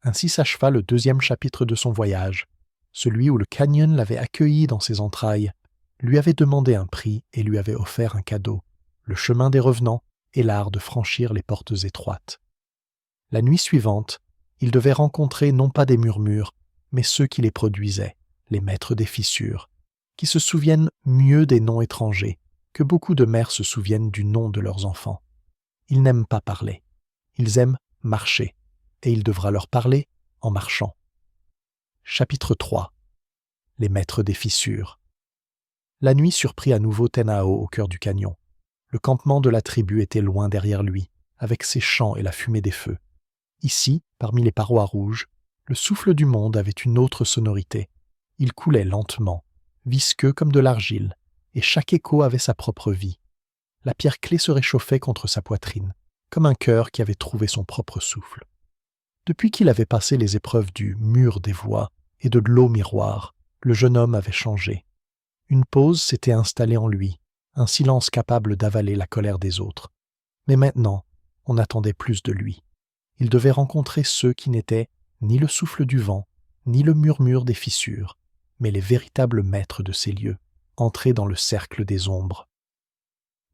Ainsi s'acheva le deuxième chapitre de son voyage, celui où le canyon l'avait accueilli dans ses entrailles, lui avait demandé un prix et lui avait offert un cadeau, le chemin des revenants et l'art de franchir les portes étroites. La nuit suivante, il devait rencontrer non pas des murmures, mais ceux qui les produisaient, les maîtres des fissures, qui se souviennent mieux des noms étrangers que beaucoup de mères se souviennent du nom de leurs enfants. Ils n'aiment pas parler, ils aiment marcher, et il devra leur parler en marchant. Chapitre 3. Les maîtres des fissures. La nuit surprit à nouveau Tenaho au cœur du canyon. Le campement de la tribu était loin derrière lui, avec ses champs et la fumée des feux. Ici, parmi les parois rouges, le souffle du monde avait une autre sonorité. Il coulait lentement, visqueux comme de l'argile, et chaque écho avait sa propre vie. La pierre clé se réchauffait contre sa poitrine, comme un cœur qui avait trouvé son propre souffle. Depuis qu'il avait passé les épreuves du mur des voix et de l'eau miroir, le jeune homme avait changé. Une pause s'était installée en lui, un silence capable d'avaler la colère des autres. Mais maintenant, on attendait plus de lui. Il devait rencontrer ceux qui n'étaient ni le souffle du vent, ni le murmure des fissures, mais les véritables maîtres de ces lieux, entrés dans le cercle des ombres.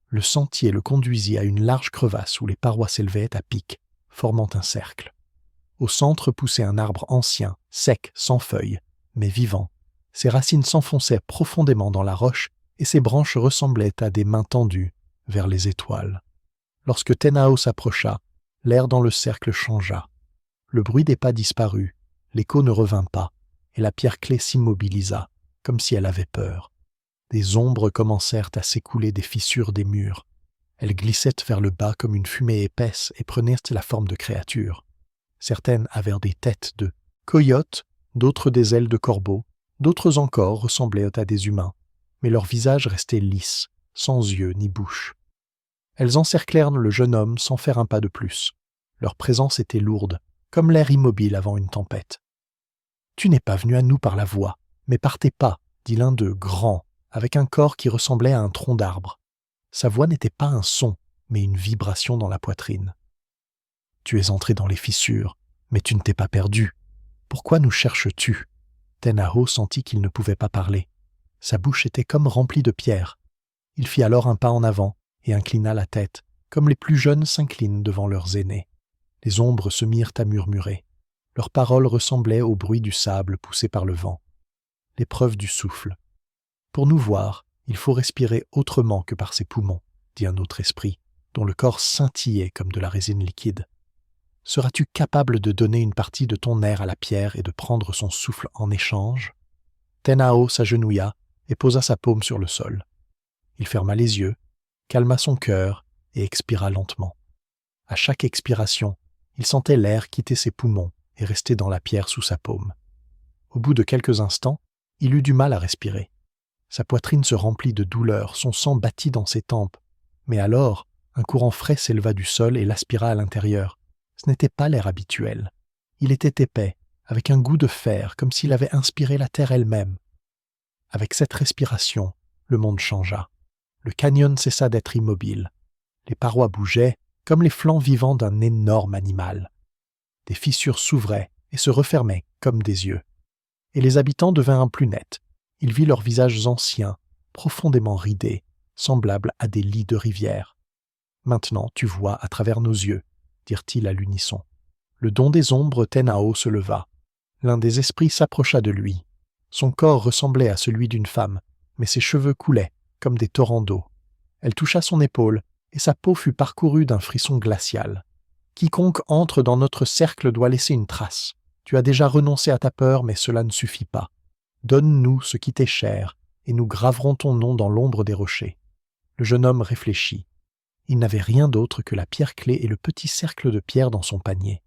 Le sentier le conduisit à une large crevasse où les parois s'élevaient à pic, formant un cercle. Au centre poussait un arbre ancien, sec, sans feuilles, mais vivant. Ses racines s'enfonçaient profondément dans la roche et ses branches ressemblaient à des mains tendues vers les étoiles. Lorsque Tenaho s'approcha, l'air dans le cercle changea. Le bruit des pas disparut, l'écho ne revint pas, et la pierre clé s'immobilisa, comme si elle avait peur. Des ombres commencèrent à s'écouler des fissures des murs. Elles glissaient vers le bas comme une fumée épaisse et prenaient la forme de créatures. Certaines avaient des têtes de coyotes, d'autres des ailes de corbeaux, d'autres encore ressemblaient à des humains, mais leurs visages restaient lisses, sans yeux ni bouche. Elles encerclèrent le jeune homme sans faire un pas de plus. Leur présence était lourde, comme l'air immobile avant une tempête. « Tu n'es pas venu à nous par la voix, mais par tes pas, » dit l'un d'eux, grand, avec un corps qui ressemblait à un tronc d'arbre. Sa voix n'était pas un son, mais une vibration dans la poitrine. « Tu es entré dans les fissures, mais tu ne t'es pas perdu. Pourquoi nous cherches-tu » Tenaho sentit qu'il ne pouvait pas parler. Sa bouche était comme remplie de pierres. Il fit alors un pas en avant et inclina la tête, comme les plus jeunes s'inclinent devant leurs aînés. Les ombres se mirent à murmurer. Leurs paroles ressemblaient au bruit du sable poussé par le vent. L'épreuve du souffle. Pour nous voir, il faut respirer autrement que par ses poumons, dit un autre esprit, dont le corps scintillait comme de la résine liquide. Seras-tu capable de donner une partie de ton air à la pierre et de prendre son souffle en échange? Tenao s'agenouilla et posa sa paume sur le sol. Il ferma les yeux, calma son cœur et expira lentement. À chaque expiration, il sentait l'air quitter ses poumons et rester dans la pierre sous sa paume. Au bout de quelques instants, il eut du mal à respirer. Sa poitrine se remplit de douleur, son sang battit dans ses tempes. Mais alors, un courant frais s'éleva du sol et l'aspira à l'intérieur. Ce n'était pas l'air habituel. Il était épais, avec un goût de fer, comme s'il avait inspiré la terre elle-même. Avec cette respiration, le monde changea. Le canyon cessa d'être immobile. Les parois bougeaient, comme les flancs vivants d'un énorme animal. Des fissures s'ouvraient et se refermaient comme des yeux. Et les habitants devinrent plus nets. Il vit leurs visages anciens, profondément ridés, semblables à des lits de rivière. « Maintenant tu vois à travers nos yeux », dirent-ils à l'unisson. Le don des ombres Tenao se leva. L'un des esprits s'approcha de lui. Son corps ressemblait à celui d'une femme, mais ses cheveux coulaient comme des torrents d'eau. Elle toucha son épaule, et sa peau fut parcourue d'un frisson glacial. « Quiconque entre dans notre cercle doit laisser une trace. Tu as déjà renoncé à ta peur, mais cela ne suffit pas. Donne-nous ce qui t'est cher, et nous graverons ton nom dans l'ombre des rochers. » Le jeune homme réfléchit. Il n'avait rien d'autre que la pierre-clé et le petit cercle de pierre dans son panier.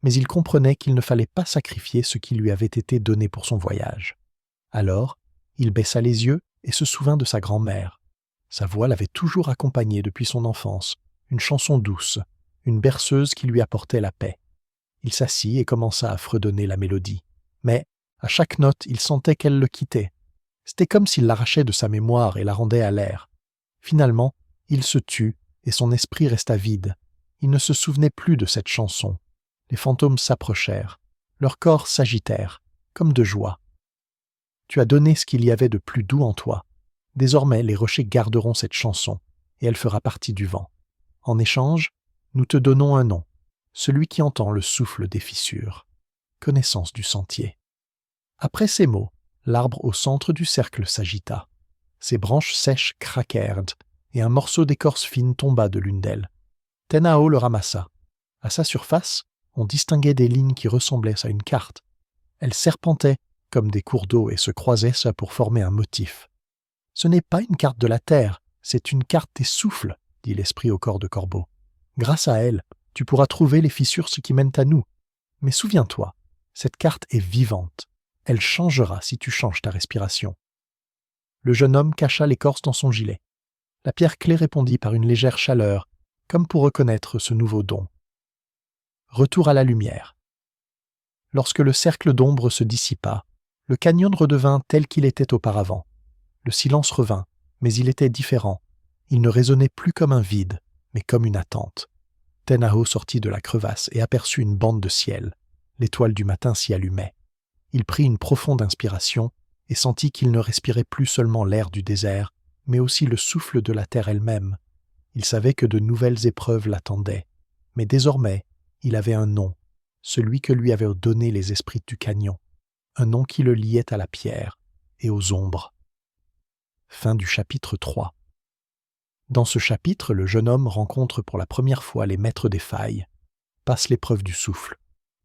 Mais il comprenait qu'il ne fallait pas sacrifier ce qui lui avait été donné pour son voyage. Alors, il baissa les yeux et se souvint de sa grand-mère. Sa voix l'avait toujours accompagné depuis son enfance, une chanson douce, une berceuse qui lui apportait la paix. Il s'assit et commença à fredonner la mélodie. Mais, à chaque note, il sentait qu'elle le quittait. C'était comme s'il l'arrachait de sa mémoire et la rendait à l'air. Finalement, il se tut et son esprit resta vide. Il ne se souvenait plus de cette chanson. Les fantômes s'approchèrent. Leurs corps s'agitèrent, comme de joie. « Tu as donné ce qu'il y avait de plus doux en toi. Désormais, les rochers garderont cette chanson, et elle fera partie du vent. En échange, nous te donnons un nom, celui qui entend le souffle des fissures. Connaissance du sentier. » Après ces mots, l'arbre au centre du cercle s'agita. Ses branches sèches craquèrent, et un morceau d'écorce fine tomba de l'une d'elles. Tenao le ramassa. À sa surface, on distinguait des lignes qui ressemblaient à une carte. Elles serpentaient comme des cours d'eau et se croisaient pour former un motif. « Ce n'est pas une carte de la terre, c'est une carte des souffles, » dit l'esprit au corps de corbeau. « Grâce à elle, tu pourras trouver les fissures qui mènent à nous. Mais souviens-toi, cette carte est vivante. Elle changera si tu changes ta respiration. » Le jeune homme cacha l'écorce dans son gilet. La pierre clé répondit par une légère chaleur, comme pour reconnaître ce nouveau don. Retour à la lumière. Lorsque le cercle d'ombre se dissipa, le canyon redevint tel qu'il était auparavant. Le silence revint, mais il était différent. Il ne résonnait plus comme un vide, mais comme une attente. Tenao sortit de la crevasse et aperçut une bande de ciel. L'étoile du matin s'y allumait. Il prit une profonde inspiration et sentit qu'il ne respirait plus seulement l'air du désert, mais aussi le souffle de la terre elle-même. Il savait que de nouvelles épreuves l'attendaient, mais désormais, il avait un nom, celui que lui avaient donné les esprits du canyon, un nom qui le liait à la pierre et aux ombres. Fin du chapitre 3. Dans ce chapitre, le jeune homme rencontre pour la première fois les maîtres des failles, passe l'épreuve du souffle,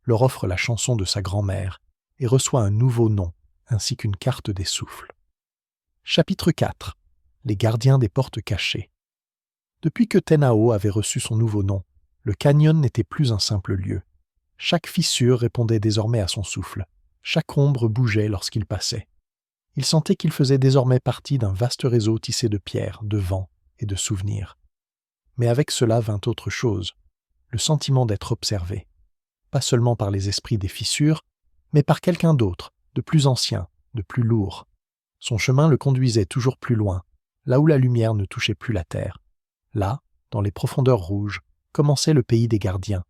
leur offre la chanson de sa grand-mère et reçoit un nouveau nom ainsi qu'une carte des souffles. Chapitre 4. Les gardiens des portes cachées. Depuis que Tenao avait reçu son nouveau nom, le canyon n'était plus un simple lieu. Chaque fissure répondait désormais à son souffle. Chaque ombre bougeait lorsqu'il passait. Il sentait qu'il faisait désormais partie d'un vaste réseau tissé de pierres, de vent et de souvenirs. Mais avec cela vint autre chose, le sentiment d'être observé. Pas seulement par les esprits des fissures, mais par quelqu'un d'autre, de plus ancien, de plus lourd. Son chemin le conduisait toujours plus loin, là où la lumière ne touchait plus la terre. Là, dans les profondeurs rouges, commençait le pays des gardiens.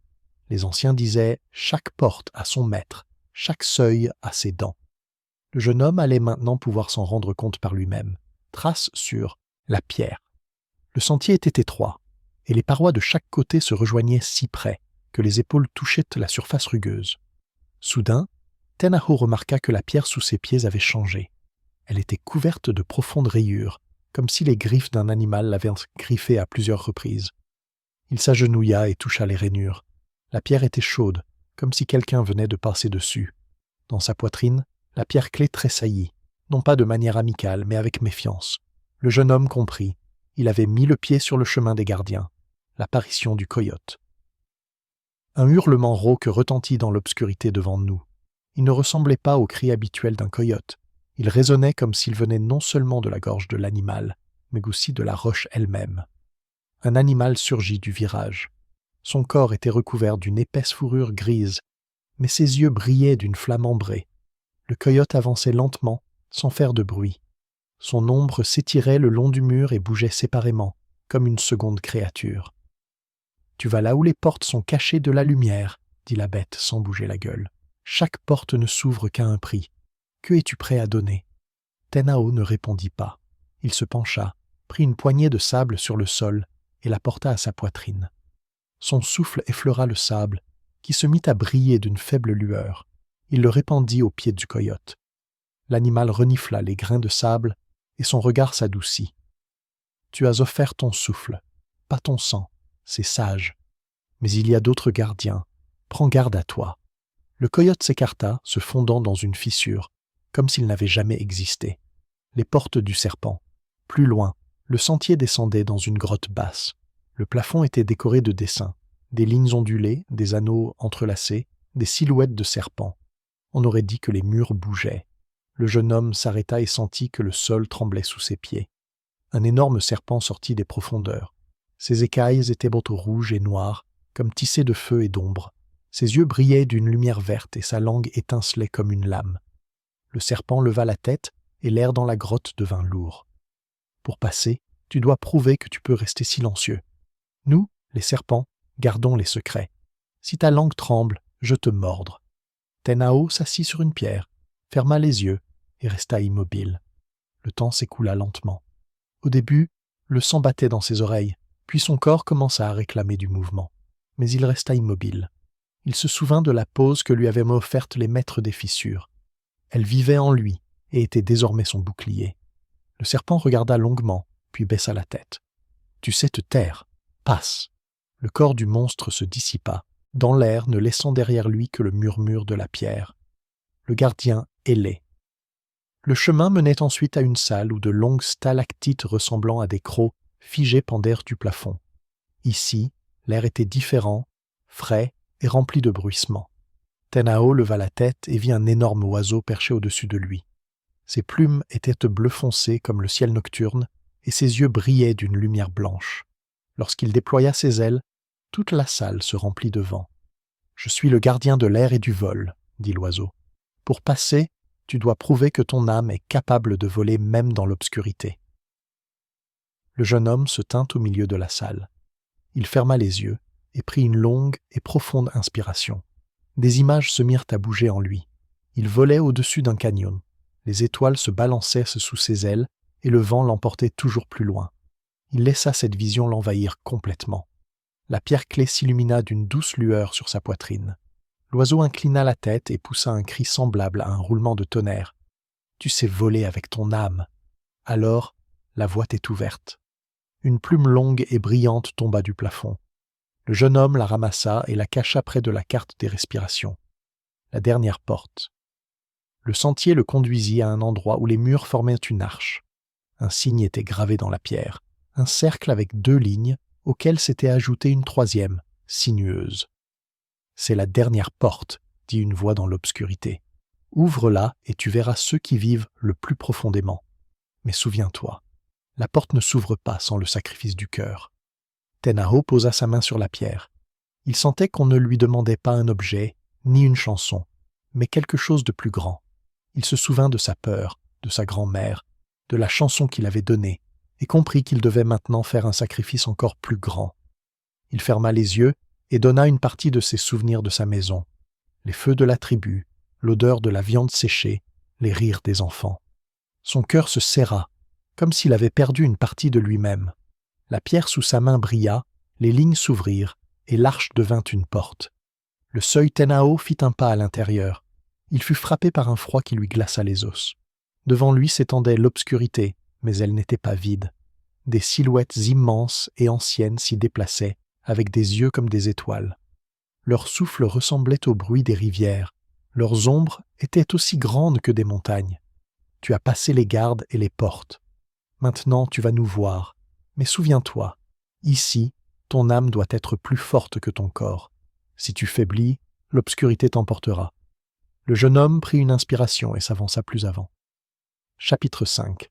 Les anciens disaient « chaque porte a son maître, chaque seuil a ses dents ». Le jeune homme allait maintenant pouvoir s'en rendre compte par lui-même. Trace sur la pierre. Le Le sentier était étroit, et les parois de chaque côté se rejoignaient si près que les épaules touchaient la surface rugueuse. Soudain, Tenaho remarqua que la pierre sous ses pieds avait changé. Elle était couverte de profondes rayures, comme si les griffes d'un animal l'avaient griffée à plusieurs reprises. Il s'agenouilla et toucha les rainures. La pierre était chaude, comme si quelqu'un venait de passer dessus. Dans sa poitrine, la pierre clé tressaillit, non pas de manière amicale, mais avec méfiance. Le jeune homme comprit. Il avait mis le pied sur le chemin des gardiens. L'apparition du coyote. Un hurlement rauque retentit dans l'obscurité devant nous. Il ne ressemblait pas au cri habituel d'un coyote. Il résonnait comme s'il venait non seulement de la gorge de l'animal, mais aussi de la roche elle-même. Un animal surgit du virage. Son corps était recouvert d'une épaisse fourrure grise, mais ses yeux brillaient d'une flamme ambrée. Le coyote avançait lentement, sans faire de bruit. Son ombre s'étirait le long du mur et bougeait séparément, comme une seconde créature. « Tu vas là où les portes sont cachées de la lumière, » dit la bête sans bouger la gueule. « Chaque porte ne s'ouvre qu'à un prix. Que es-tu prêt à donner ?» Tenao ne répondit pas. Il se pencha, prit une poignée de sable sur le sol et la porta à sa poitrine. Son souffle effleura le sable, qui se mit à briller d'une faible lueur. Il le répandit aux pieds du coyote. L'animal renifla les grains de sable et son regard s'adoucit. « Tu as offert ton souffle, pas ton sang, c'est sage. Mais il y a d'autres gardiens. Prends garde à toi. » Le coyote s'écarta, se fondant dans une fissure, comme s'il n'avait jamais existé. Les portes du serpent. Plus loin, le sentier descendait dans une grotte basse. Le plafond était décoré de dessins, des lignes ondulées, des anneaux entrelacés, des silhouettes de serpents. On aurait dit que les murs bougeaient. Le jeune homme s'arrêta et sentit que le sol tremblait sous ses pieds. Un énorme serpent sortit des profondeurs. Ses écailles étaient rouges et noires, comme tissées de feu et d'ombre. Ses yeux brillaient d'une lumière verte et sa langue étincelait comme une lame. Le serpent leva la tête et l'air dans la grotte devint lourd. « Pour passer, tu dois prouver que tu peux rester silencieux. Nous, les serpents, gardons les secrets. Si ta langue tremble, je te mordre. » Tenao s'assit sur une pierre, ferma les yeux et resta immobile. Le temps s'écoula lentement. Au début, le sang battait dans ses oreilles, puis son corps commença à réclamer du mouvement. Mais il resta immobile. Il se souvint de la pose que lui avaient offerte les maîtres des fissures. Elle vivait en lui et était désormais son bouclier. Le serpent regarda longuement, puis baissa la tête. « Tu sais te taire. Passe. » Le corps du monstre se dissipa, dans l'air ne laissant derrière lui que le murmure de la pierre. Le gardien hélait. Le chemin menait ensuite à une salle où de longues stalactites ressemblant à des crocs figés pendèrent du plafond. Ici, l'air était différent, frais et rempli de bruissements. Tenao leva la tête et vit un énorme oiseau perché au-dessus de lui. Ses plumes étaient bleu foncé comme le ciel nocturne et ses yeux brillaient d'une lumière blanche. Lorsqu'il déploya ses ailes, toute la salle se remplit de vent. « Je suis le gardien de l'air et du vol, » dit l'oiseau. « Pour passer, tu dois prouver que ton âme est capable de voler même dans l'obscurité. » Le jeune homme se tint au milieu de la salle. Il ferma les yeux et prit une longue et profonde inspiration. Des images se mirent à bouger en lui. Il volait au-dessus d'un canyon. Les étoiles se balançaient sous ses ailes et le vent l'emportait toujours plus loin. Il laissa cette vision l'envahir complètement. La pierre clé s'illumina d'une douce lueur sur sa poitrine. L'oiseau inclina la tête et poussa un cri semblable à un roulement de tonnerre. « Tu sais voler avec ton âme. » Alors, la voie t'est ouverte. Une plume longue et brillante tomba du plafond. Le jeune homme la ramassa et la cacha près de la carte des respirations. La dernière porte. Le sentier le conduisit à un endroit où les murs formaient une arche. Un signe était gravé dans la pierre, un cercle avec 2 lignes, auquel s'était ajoutée une 3e, sinueuse. « C'est la dernière porte, » dit une voix dans l'obscurité. « Ouvre-la et tu verras ceux qui vivent le plus profondément. Mais souviens-toi, la porte ne s'ouvre pas sans le sacrifice du cœur. » Tenao posa sa main sur la pierre. Il sentait qu'on ne lui demandait pas un objet, ni une chanson, mais quelque chose de plus grand. Il se souvint de sa peur, de sa grand-mère, de la chanson qu'il avait donnée, et comprit qu'il devait maintenant faire un sacrifice encore plus grand. Il ferma les yeux et donna une partie de ses souvenirs de sa maison, les feux de la tribu, l'odeur de la viande séchée, les rires des enfants. Son cœur se serra, comme s'il avait perdu une partie de lui-même. La pierre sous sa main brilla, les lignes s'ouvrirent, et l'arche devint une porte. Le seuil Tenao fit un pas à l'intérieur. Il fut frappé par un froid qui lui glaça les os. Devant lui s'étendait l'obscurité, mais elle n'était pas vide. Des silhouettes immenses et anciennes s'y déplaçaient, avec des yeux comme des étoiles. Leur souffle ressemblait au bruit des rivières. Leurs ombres étaient aussi grandes que des montagnes. Tu as passé les gardes et les portes. Maintenant tu vas nous voir. Mais souviens-toi, ici, ton âme doit être plus forte que ton corps. Si tu faiblis, l'obscurité t'emportera. Le jeune homme prit une inspiration et s'avança plus avant. Chapitre 5.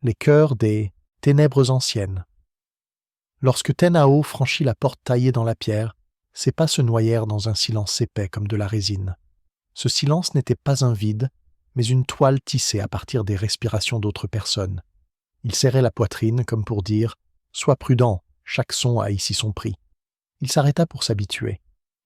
Les cœurs des ténèbres anciennes. Lorsque Tenao franchit la porte taillée dans la pierre, ses pas se noyèrent dans un silence épais comme de la résine. Ce silence n'était pas un vide, mais une toile tissée à partir des respirations d'autres personnes. Il serrait la poitrine comme pour dire « Sois prudent, chaque son a ici son prix ». Il s'arrêta pour s'habituer.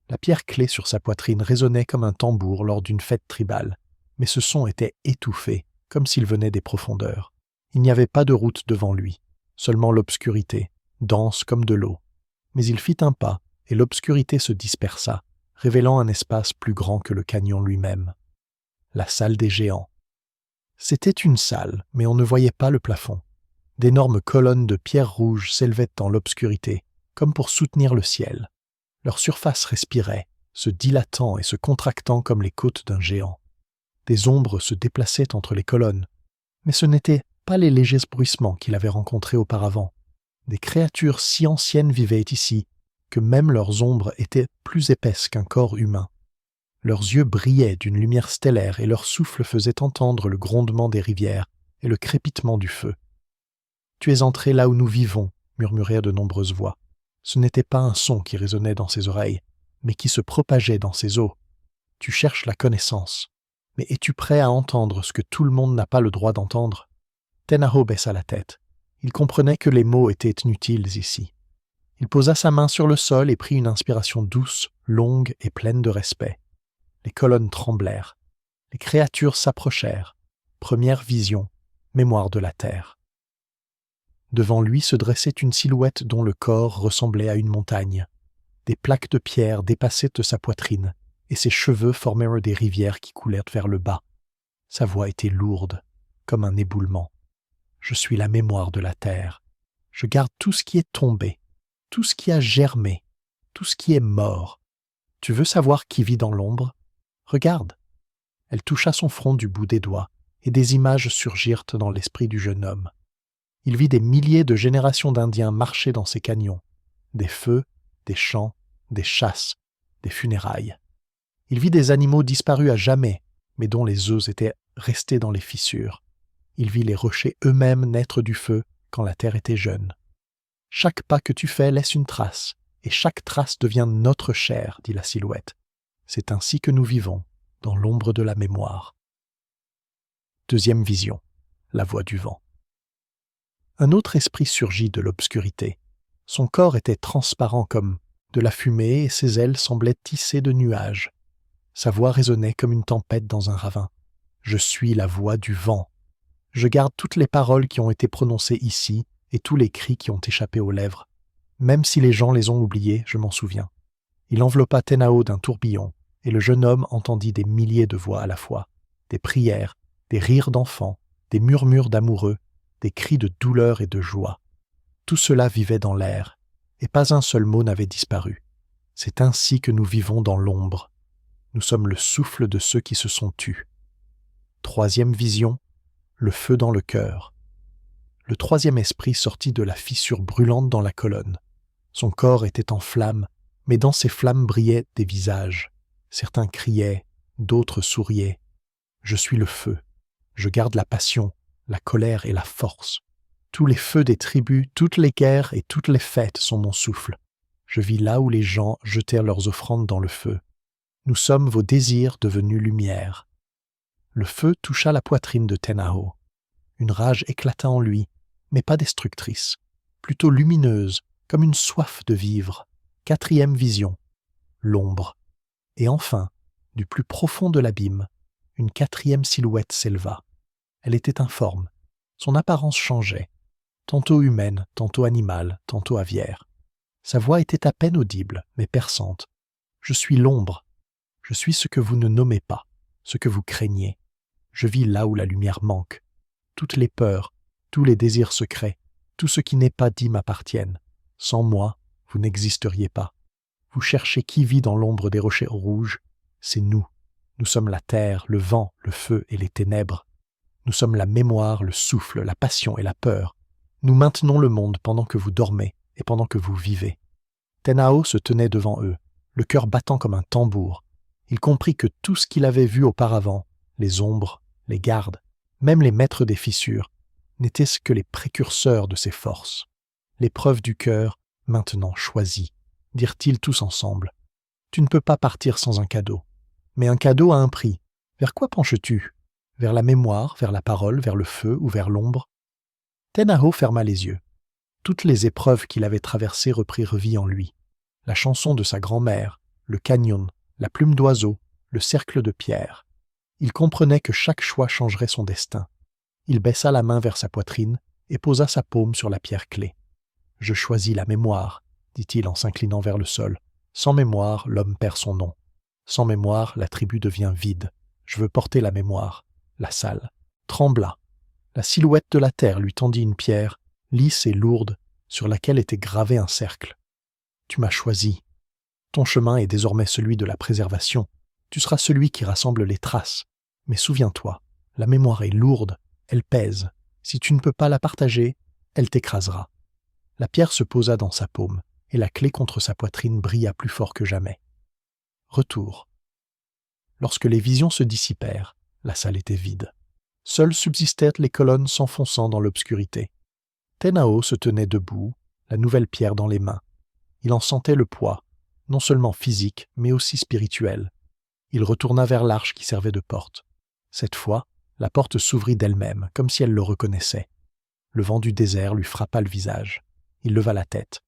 La pierre clé sur sa poitrine résonnait comme un tambour lors d'une fête tribale, mais ce son était étouffé, comme s'il venait des profondeurs. Il n'y avait pas de route devant lui, seulement l'obscurité, dense comme de l'eau. Mais il fit un pas, et l'obscurité se dispersa, révélant un espace plus grand que le canyon lui-même. La salle des géants. C'était une salle, mais on ne voyait pas le plafond. D'énormes colonnes de pierre rouge s'élevaient dans l'obscurité, comme pour soutenir le ciel. Leur surface respirait, se dilatant et se contractant comme les côtes d'un géant. Des ombres se déplaçaient entre les colonnes, mais ce n'étaient pas les légers bruissements qu'il avait rencontrés auparavant. Des créatures si anciennes vivaient ici, que même leurs ombres étaient plus épaisses qu'un corps humain. Leurs yeux brillaient d'une lumière stellaire et leur souffle faisait entendre le grondement des rivières et le crépitement du feu. « Tu es entré là où nous vivons », murmurèrent de nombreuses voix. Ce n'était pas un son qui résonnait dans ses oreilles, mais qui se propageait dans ses os. Tu cherches la connaissance. Mais es-tu prêt à entendre ce que tout le monde n'a pas le droit d'entendre? Tenao baissa la tête. Il comprenait que les mots étaient inutiles ici. Il posa sa main sur le sol et prit une inspiration douce, longue et pleine de respect. Les colonnes tremblèrent. Les créatures s'approchèrent. Première vision, mémoire de la terre. Devant lui se dressait une silhouette dont le corps ressemblait à une montagne. Des plaques de pierre dépassaient de sa poitrine, et ses cheveux formaient des rivières qui coulèrent vers le bas. Sa voix était lourde, comme un éboulement. « Je suis la mémoire de la terre. Je garde tout ce qui est tombé, tout ce qui a germé, tout ce qui est mort. Tu veux savoir qui vit dans l'ombre? Regarde !» Elle toucha son front du bout des doigts, et des images surgirent dans l'esprit du jeune homme. Il vit des milliers de générations d'Indiens marcher dans ces canyons, des feux, des chants, des chasses, des funérailles. Il vit des animaux disparus à jamais, mais dont les os étaient restés dans les fissures. Il vit les rochers eux-mêmes naître du feu quand la terre était jeune. « Chaque pas que tu fais laisse une trace, et chaque trace devient notre chair, dit la silhouette. C'est ainsi que nous vivons, dans l'ombre de la mémoire. » Deuxième vision, la voix du vent. Un autre esprit surgit de l'obscurité. Son corps était transparent comme de la fumée et ses ailes semblaient tissées de nuages. Sa voix résonnait comme une tempête dans un ravin. « Je suis la voix du vent. Je garde toutes les paroles qui ont été prononcées ici et tous les cris qui ont échappé aux lèvres. Même si les gens les ont oubliés, je m'en souviens. » Il enveloppa Tenao d'un tourbillon, et le jeune homme entendit des milliers de voix à la fois, des prières, des rires d'enfants, des murmures d'amoureux, des cris de douleur et de joie. Tout cela vivait dans l'air, et pas un seul mot n'avait disparu. C'est ainsi que nous vivons dans l'ombre. Nous sommes le souffle de ceux qui se sont tus. Troisième vision, le feu dans le cœur. Le troisième esprit sortit de la fissure brûlante dans la colonne. Son corps était en flammes, mais dans ces flammes brillaient des visages. Certains criaient, d'autres souriaient. Je suis le feu. Je garde la passion, la colère et la force. Tous les feux des tribus, toutes les guerres et toutes les fêtes sont mon souffle. Je vis là où les gens jetèrent leurs offrandes dans le feu. Nous sommes vos désirs devenus lumière. Le feu toucha la poitrine de Tenao. Une rage éclata en lui, mais pas destructrice, plutôt lumineuse, comme une soif de vivre. Quatrième vision, l'ombre. Et enfin, du plus profond de l'abîme, une quatrième silhouette s'éleva. Elle était informe. Son apparence changeait. tantôt humaine, tantôt animale, tantôt aviaire. Sa voix était à peine audible, mais perçante. « Je suis l'ombre. Je suis ce que vous ne nommez pas, ce que vous craignez. Je vis là où la lumière manque. Toutes les peurs, tous les désirs secrets, tout ce qui n'est pas dit m'appartiennent. Sans moi, vous n'existeriez pas. Vous cherchez qui vit dans l'ombre des rochers rouges. C'est nous. Nous sommes la terre, le vent, le feu et les ténèbres. Nous sommes la mémoire, le souffle, la passion et la peur. Nous maintenons le monde pendant que vous dormez et pendant que vous vivez. » Tenao se tenait devant eux, le cœur battant comme un tambour. Il comprit que tout ce qu'il avait vu auparavant, les ombres, les gardes, même les maîtres des fissures, n'étaient que les précurseurs de ses forces. L'épreuve du cœur, maintenant choisie, dirent-ils tous ensemble. Tu ne peux pas partir sans un cadeau. Mais un cadeau a un prix. Vers quoi penches-tu? Vers la mémoire, vers la parole, vers le feu ou vers l'ombre? Tenao ferma les yeux. Toutes les épreuves qu'il avait traversées reprirent vie en lui. La chanson de sa grand-mère, le canyon, la plume d'oiseau, le cercle de pierre. Il comprenait que chaque choix changerait son destin. Il baissa la main vers sa poitrine et posa sa paume sur la pierre clé. « Je choisis la mémoire, » dit-il en s'inclinant vers le sol. « Sans mémoire, l'homme perd son nom. Sans mémoire, la tribu devient vide. Je veux porter la mémoire. » La salle trembla. La silhouette de la terre lui tendit une pierre, lisse et lourde, sur laquelle était gravé un cercle. « Tu m'as choisi. Ton chemin est désormais celui de la préservation. Tu seras celui qui rassemble les traces. Mais souviens-toi, la mémoire est lourde, elle pèse. Si tu ne peux pas la partager, elle t'écrasera. » La pierre se posa dans sa paume, et la clé contre sa poitrine brilla plus fort que jamais. Retour. Lorsque les visions se dissipèrent, la salle était vide. Seules subsistaient les colonnes s'enfonçant dans l'obscurité. Tenao se tenait debout, la nouvelle pierre dans les mains. Il en sentait le poids, non seulement physique, mais aussi spirituel. Il retourna vers l'arche qui servait de porte. Cette fois, la porte s'ouvrit d'elle-même, comme si elle le reconnaissait. Le vent du désert lui frappa le visage. Il leva la tête.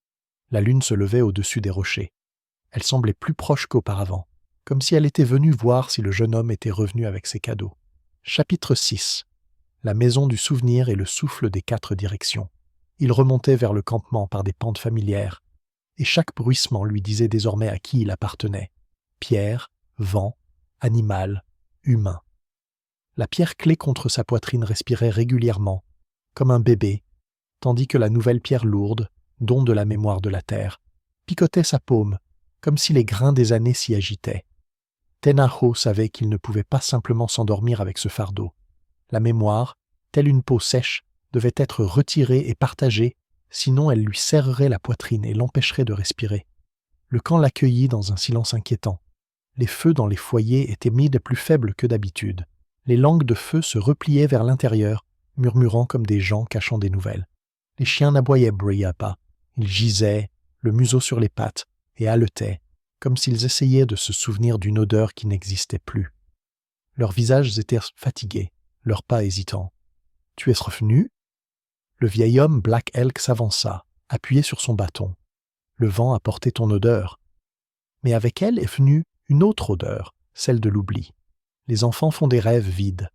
La lune se levait au-dessus des rochers. Elle semblait plus proche qu'auparavant, comme si elle était venue voir si le jeune homme était revenu avec ses cadeaux. Chapitre 6. La maison du souvenir et le souffle des 4 directions. Il remontait vers le campement par des pentes familières, et chaque bruissement lui disait désormais à qui il appartenait. Pierre, vent, animal, humain. La pierre clé contre sa poitrine respirait régulièrement, comme un bébé, tandis que la nouvelle pierre lourde, don de la mémoire de la terre, picotait sa paume, comme si les grains des années s'y agitaient. Tenao savait qu'il ne pouvait pas simplement s'endormir avec ce fardeau. La mémoire, telle une peau sèche, devait être retirée et partagée, sinon elle lui serrerait la poitrine et l'empêcherait de respirer. Le camp l'accueillit dans un silence inquiétant. Les feux dans les foyers étaient mis de plus faibles que d'habitude. Les langues de feu se repliaient vers l'intérieur, murmurant comme des gens cachant des nouvelles. Les chiens n'aboyaient pas. Ils gisaient, le museau sur les pattes, et haletaient, comme s'ils essayaient de se souvenir d'une odeur qui n'existait plus. Leurs visages étaient fatigués, leurs pas hésitants. « Tu es revenu ?» Le vieil homme Black Elk s'avança, appuyé sur son bâton. « Le vent a porté ton odeur. » Mais avec elle est venue une autre odeur, celle de l'oubli. Les enfants font des rêves vides.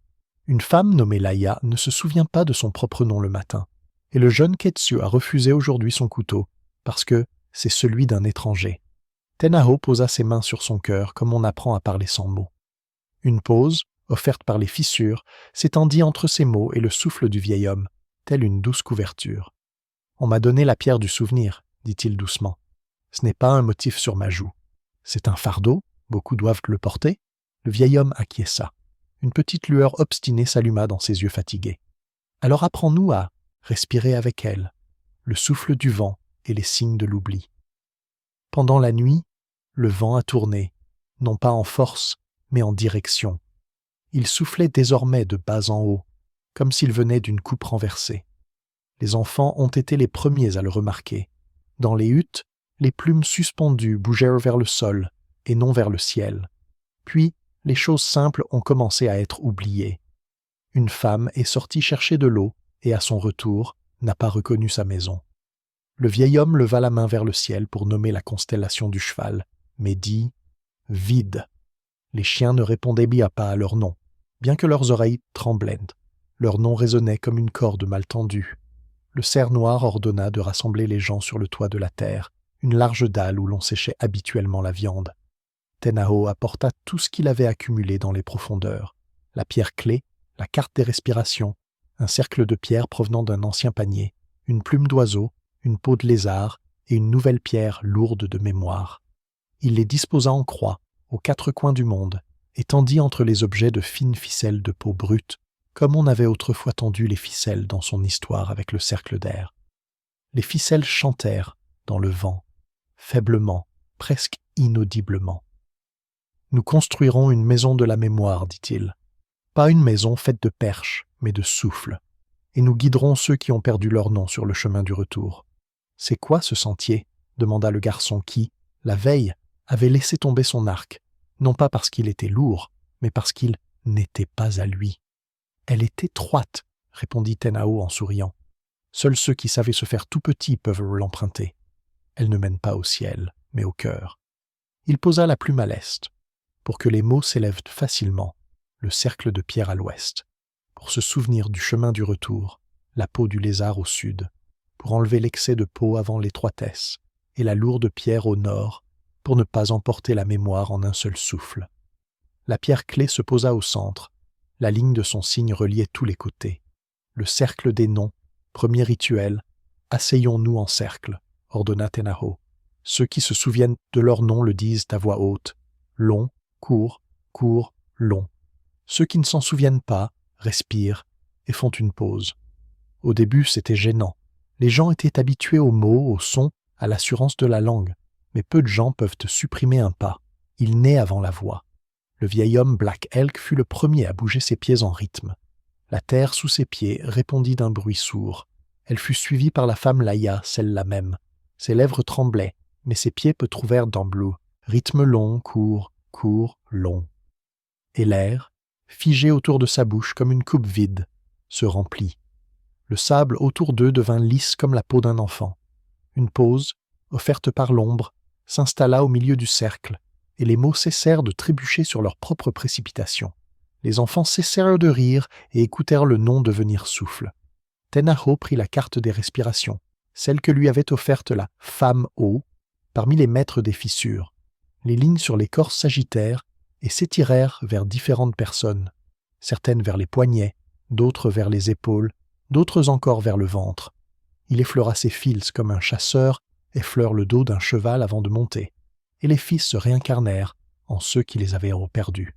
Une femme nommée Laia ne se souvient pas de son propre nom le matin. Et le jeune Ketsu a refusé aujourd'hui son couteau, parce que c'est celui d'un étranger. Tenao posa ses mains sur son cœur comme on apprend à parler sans mots. Une pause, offerte par les fissures, s'étendit entre ces mots et le souffle du vieil homme, telle une douce couverture. « On m'a donné la pierre du souvenir, » dit-il doucement. « Ce n'est pas un motif sur ma joue. C'est un fardeau, beaucoup doivent le porter. » Le vieil homme acquiesça. Une petite lueur obstinée s'alluma dans ses yeux fatigués. « Alors apprends-nous à respirer avec elle, le souffle du vent et les signes de l'oubli. » Pendant la nuit, le vent a tourné, non pas en force, mais en direction. Il soufflait désormais de bas en haut, comme s'il venait d'une coupe renversée. Les enfants ont été les premiers à le remarquer. Dans les huttes, les plumes suspendues bougèrent vers le sol et non vers le ciel. Puis, les choses simples ont commencé à être oubliées. Une femme est sortie chercher de l'eau et, à son retour, n'a pas reconnu sa maison. Le vieil homme leva la main vers le ciel pour nommer la constellation du cheval, mais dit « vide ». Les chiens ne répondaient bien pas à leur nom, bien que leurs oreilles tremblaient. Leur nom résonnait comme une corde mal tendue. le cerf noir ordonna de rassembler les gens sur le toit de la terre, une large dalle où l'on séchait habituellement la viande. Tenao apporta tout ce qu'il avait accumulé dans les profondeurs, la pierre clé, la carte des respirations, un cercle de pierre provenant d'un ancien panier, une plume d'oiseau, une peau de lézard et une nouvelle pierre lourde de mémoire. Il les disposa en croix, aux quatre coins du monde, et tendit entre les objets de fines ficelles de peau brute, comme on avait autrefois tendu les ficelles dans son histoire avec le cercle d'air. Les ficelles chantèrent dans le vent, faiblement, presque inaudiblement. « Nous construirons une maison de la mémoire, dit-il. Pas une maison faite de perches, mais de souffles. Et nous guiderons ceux qui ont perdu leur nom sur le chemin du retour. »« C'est quoi ce sentier ?» demanda le garçon qui, la veille, avait laissé tomber son arc, non pas parce qu'il était lourd, mais parce qu'il n'était pas à lui. « Elle est étroite, » répondit Tenao en souriant. « Seuls ceux qui savaient se faire tout petits peuvent l'emprunter. Elle ne mène pas au ciel, mais au cœur. » Il posa la plume à l'est, pour que les mots s'élèvent facilement, le cercle de pierre à l'ouest, pour se souvenir du chemin du retour, la peau du lézard au sud, pour enlever l'excès de peau avant l'étroitesse, et la lourde pierre au nord, pour ne pas emporter la mémoire en un seul souffle. La pierre clé se posa au centre, la ligne de son signe reliait tous les côtés. Le cercle des noms, premier rituel, « Asseyons-nous en cercle », ordonna Tenao. Ceux qui se souviennent de leur nom le disent à voix haute, long, court, court, long. Ceux qui ne s'en souviennent pas respirent et font une pause. Au début, c'était gênant. Les gens étaient habitués aux mots, aux sons, à l'assurance de la langue, mais peu de gens peuvent supprimer un pas. Il naît avant la voix. Le vieil homme Black Elk fut le premier à bouger ses pieds en rythme. La terre sous ses pieds répondit d'un bruit sourd. Elle fut suivie par la femme Laïa, celle-là même. Ses lèvres tremblaient, mais ses pieds peu trouvèrent d'emblou. Rythme long, court, court, long. Et l'air, figé autour de sa bouche comme une coupe vide, se remplit. Le sable autour d'eux devint lisse comme la peau d'un enfant. Une pause, offerte par l'ombre, s'installa au milieu du cercle, et les mots cessèrent de trébucher sur leur propre précipitation. Les enfants cessèrent de rire et écoutèrent le nom devenir souffle. Tenao prit la carte des respirations, celle que lui avait offerte la femme eau, parmi les maîtres des fissures. Les lignes sur l'écorce s'agitèrent et s'étirèrent vers différentes personnes, certaines vers les poignets, d'autres vers les épaules, d'autres encore vers le ventre. Il effleura ses fils comme un chasseur effleure le dos d'un cheval avant de monter, et les fils se réincarnèrent en ceux qui les avaient perdus.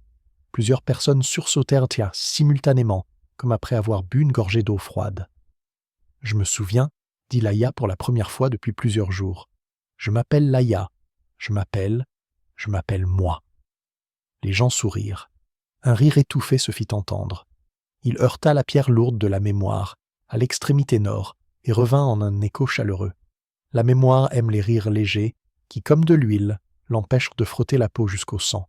Plusieurs personnes sursautèrent simultanément, comme après avoir bu une gorgée d'eau froide. « Je me souviens, » dit Laïa pour la première fois depuis plusieurs jours. « Je m'appelle Laïa. Je m'appelle moi. » Les gens sourirent. Un rire étouffé se fit entendre. Il heurta la pierre lourde de la mémoire, à l'extrémité nord, et revint en un écho chaleureux. La mémoire aime les rires légers, qui, comme de l'huile, l'empêchent de frotter la peau jusqu'au sang.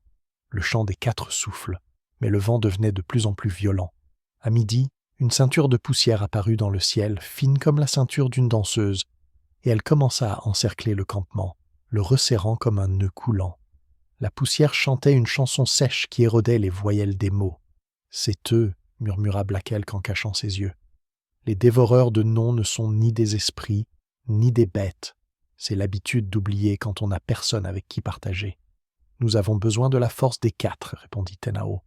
Le chant des 4 souffles, mais le vent devenait de plus en plus violent. À midi, une ceinture de poussière apparut dans le ciel, fine comme la ceinture d'une danseuse, et elle commença à encercler le campement, le resserrant comme un nœud coulant. La poussière chantait une chanson sèche qui érodait les voyelles des mots. « C'est eux », murmura Black Elk en cachant ses yeux. « Les dévoreurs de noms ne sont ni des esprits, ni des bêtes. C'est l'habitude d'oublier quand on n'a personne avec qui partager. »« Nous avons besoin de la force des 4, répondit Tenao.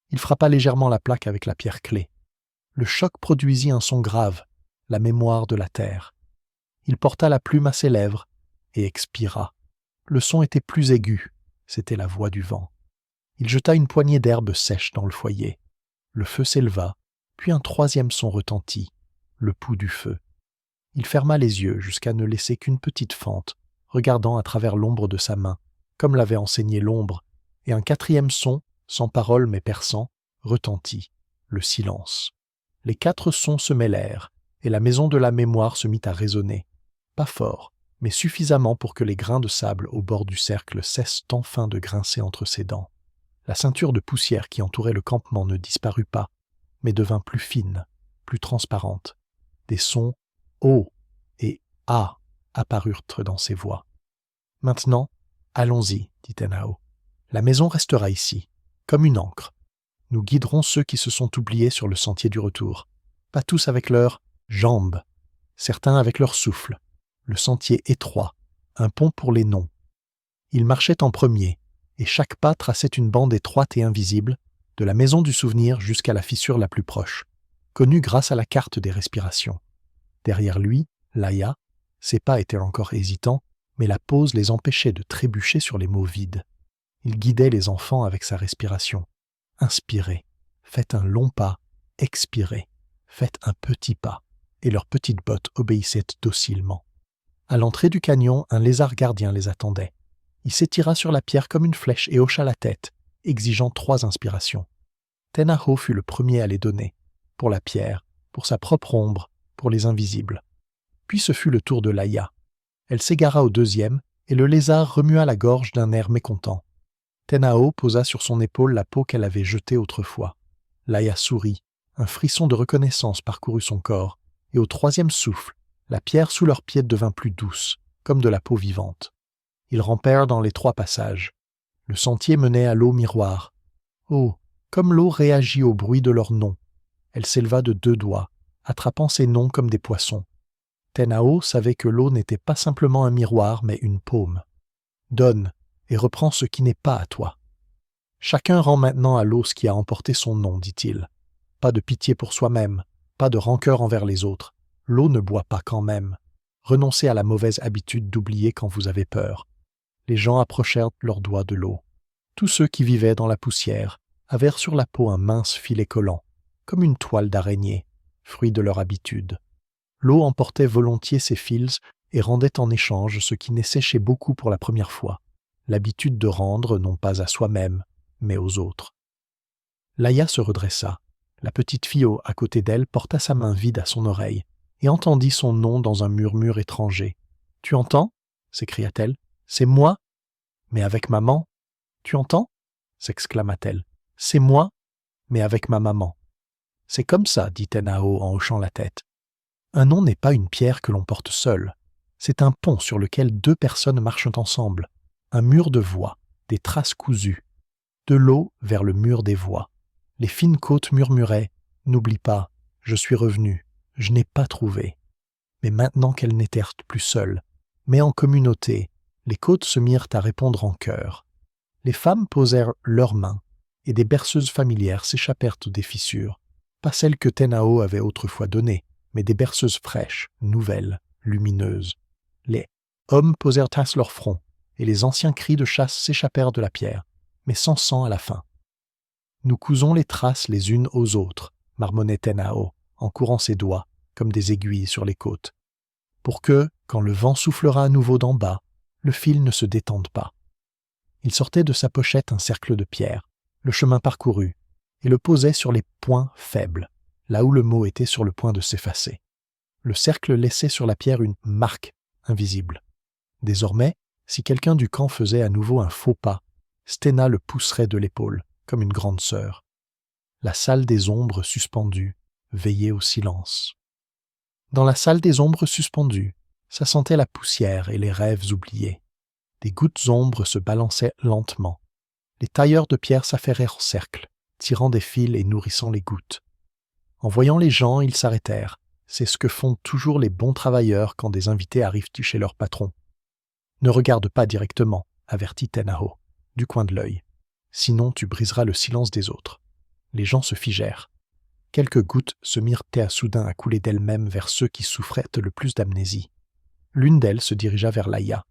Il frappa légèrement la plaque avec la pierre clé. Le choc produisit un son grave, la mémoire de la terre. Il porta la plume à ses lèvres et expira. Le son était plus aigu, c'était la voix du vent. Il jeta une poignée d'herbes sèches dans le foyer. Le feu s'éleva, puis un 3e son retentit, le pouls du feu. Il ferma les yeux jusqu'à ne laisser qu'une petite fente, regardant à travers l'ombre de sa main, comme l'avait enseigné l'ombre, et un 4e son, sans parole mais perçant, retentit, le silence. Les 4 sons se mêlèrent, et la maison de la mémoire se mit à résonner. Pas fort, mais suffisamment pour que les grains de sable au bord du cercle cessent enfin de grincer entre ses dents. La ceinture de poussière qui entourait le campement ne disparut pas, mais devint plus fine, plus transparente. Des sons « O » et « A » apparurent dans ses voix. « Maintenant, allons-y, dit Tenao. La maison restera ici, comme une ancre. Nous guiderons ceux qui se sont oubliés sur le sentier du retour. Pas tous avec leurs jambes, certains avec leur souffle, le sentier étroit, un pont pour les noms. Ils marchaient en premier, et chaque pas traçait une bande étroite et invisible, de la maison du souvenir jusqu'à la fissure la plus proche, connue grâce à la carte des respirations. Derrière lui, Laïa, ses pas étaient encore hésitants, mais la pause les empêchait de trébucher sur les mots vides. Il guidait les enfants avec sa respiration. Inspirez, faites un long pas, expirez, faites un petit pas, et leurs petites bottes obéissaient docilement. À l'entrée du canyon, un lézard gardien les attendait. Il s'étira sur la pierre comme une flèche et hocha la tête, exigeant 3 inspirations. Tenaho fut le premier à les donner, pour la pierre, pour sa propre ombre, pour les invisibles. Puis ce fut le tour de Laïa. Elle s'égara au 2e, et le lézard remua la gorge d'un air mécontent. Tenao posa sur son épaule la peau qu'elle avait jetée autrefois. Laïa sourit, un frisson de reconnaissance parcourut son corps, et au 3e souffle, la pierre sous leurs pieds devint plus douce, comme de la peau vivante. Ils rampèrent dans les 3 passages. Le sentier menait à l'eau miroir. Oh, comme l'eau réagit au bruit de leurs noms. Elle s'éleva de 2 doigts, attrapant ces noms comme des poissons. Tenao savait que l'eau n'était pas simplement un miroir, mais une paume. Donne, et reprends ce qui n'est pas à toi. Chacun rend maintenant à l'eau ce qui a emporté son nom, dit-il. Pas de pitié pour soi-même, pas de rancœur envers les autres. L'eau ne boit pas quand même. Renoncez à la mauvaise habitude d'oublier quand vous avez peur. Les gens approchèrent leurs doigts de l'eau. Tous ceux qui vivaient dans la poussière avaient sur la peau un mince filet collant, comme une toile d'araignée, fruit de leur habitude. L'eau emportait volontiers ces fils et rendait en échange ce qui naissait chez beaucoup pour la première fois, l'habitude de rendre non pas à soi-même, mais aux autres. Laïa se redressa. La petite fille à côté d'elle porta sa main vide à son oreille et entendit son nom dans un murmure étranger. « Tu entends » s'écria-t-elle. « C'est moi ?»« Mais avec maman. »« Tu entends » s'exclama-t-elle. « C'est moi, mais avec ma maman. »« C'est comme ça, dit Tenao en hochant la tête. Un nom n'est pas une pierre que l'on porte seule. C'est un pont sur lequel 2 personnes marchent ensemble. Un mur de voix, des traces cousues. De l'eau vers le mur des voix. Les fines côtes murmuraient « N'oublie pas, je suis revenu, je n'ai pas trouvé. » Mais maintenant qu'elles n'étaient plus seules, mais en communauté, les côtes se mirent à répondre en chœur. Les femmes posèrent leurs mains, et des berceuses familières s'échappèrent des fissures, pas celles que Tenao avait autrefois données, mais des berceuses fraîches, nouvelles, lumineuses. Les hommes posèrent à leur front, et les anciens cris de chasse s'échappèrent de la pierre, mais sans sang à la fin. « Nous cousons les traces les unes aux autres, » marmonnait Tenao, en courant ses doigts, comme des aiguilles sur les côtes, pour que, quand le vent soufflera à nouveau d'en bas, le fil ne se détende pas. Il sortait de sa pochette un cercle de pierre, le chemin parcouru, et le posait sur les points faibles, là où le mot était sur le point de s'effacer. Le cercle laissait sur la pierre une marque invisible. Désormais, si quelqu'un du camp faisait à nouveau un faux pas, Stena le pousserait de l'épaule, comme une grande sœur. La salle des ombres suspendues veillait au silence. Dans la salle des ombres suspendues, ça sentait la poussière et les rêves oubliés. Des gouttes ombres se balançaient lentement. Les tailleurs de pierre s'affairèrent en cercle, tirant des fils et nourrissant les gouttes. En voyant les gens, ils s'arrêtèrent. C'est ce que font toujours les bons travailleurs quand des invités arrivent chez leur patron. « Ne regarde pas directement », avertit Tenao, du coin de l'œil. « Sinon tu briseras le silence des autres. » Les gens se figèrent. Quelques gouttes se mirent soudain à couler d'elles-mêmes vers ceux qui souffraient le plus d'amnésie. L'une d'elles se dirigea vers Laïa.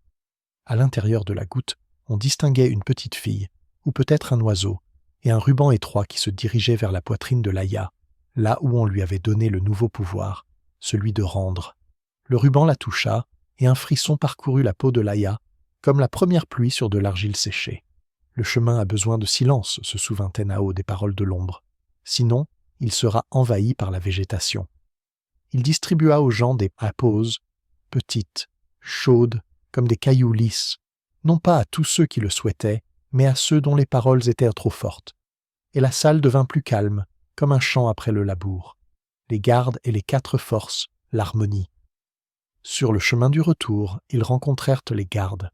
À l'intérieur de la goutte, on distinguait une petite fille, ou peut-être un oiseau, et un ruban étroit qui se dirigeait vers la poitrine de Laïa, là où on lui avait donné le nouveau pouvoir, celui de rendre. Le ruban la toucha, et un frisson parcourut la peau de Laïa, comme la première pluie sur de l'argile séchée. Le chemin a besoin de silence, se souvint Tenao des paroles de l'ombre. Sinon, il sera envahi par la végétation. Il distribua aux gens des aposes, petites, chaudes, comme des cailloux lisses, non pas à tous ceux qui le souhaitaient, mais à ceux dont les paroles étaient trop fortes. Et la salle devint plus calme, comme un champ après le labour. Les gardes et les 4 forces, l'harmonie. Sur le chemin du retour, ils rencontrèrent les gardes.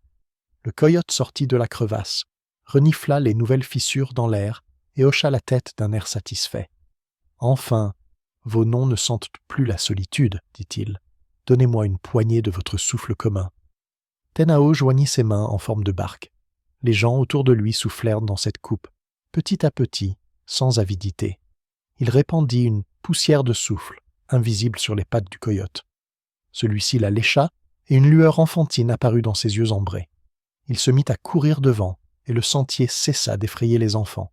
Le coyote sortit de la crevasse, renifla les nouvelles fissures dans l'air et hocha la tête d'un air satisfait. « Enfin, vos noms ne sentent plus la solitude, dit-il. Donnez-moi une poignée de votre souffle commun. » Tenao joignit ses mains en forme de barque. Les gens autour de lui soufflèrent dans cette coupe, petit à petit, sans avidité. Il répandit une poussière de souffle, invisible sur les pattes du coyote. Celui-ci la lécha, et une lueur enfantine apparut dans ses yeux ambrés. Il se mit à courir devant, et le sentier cessa d'effrayer les enfants.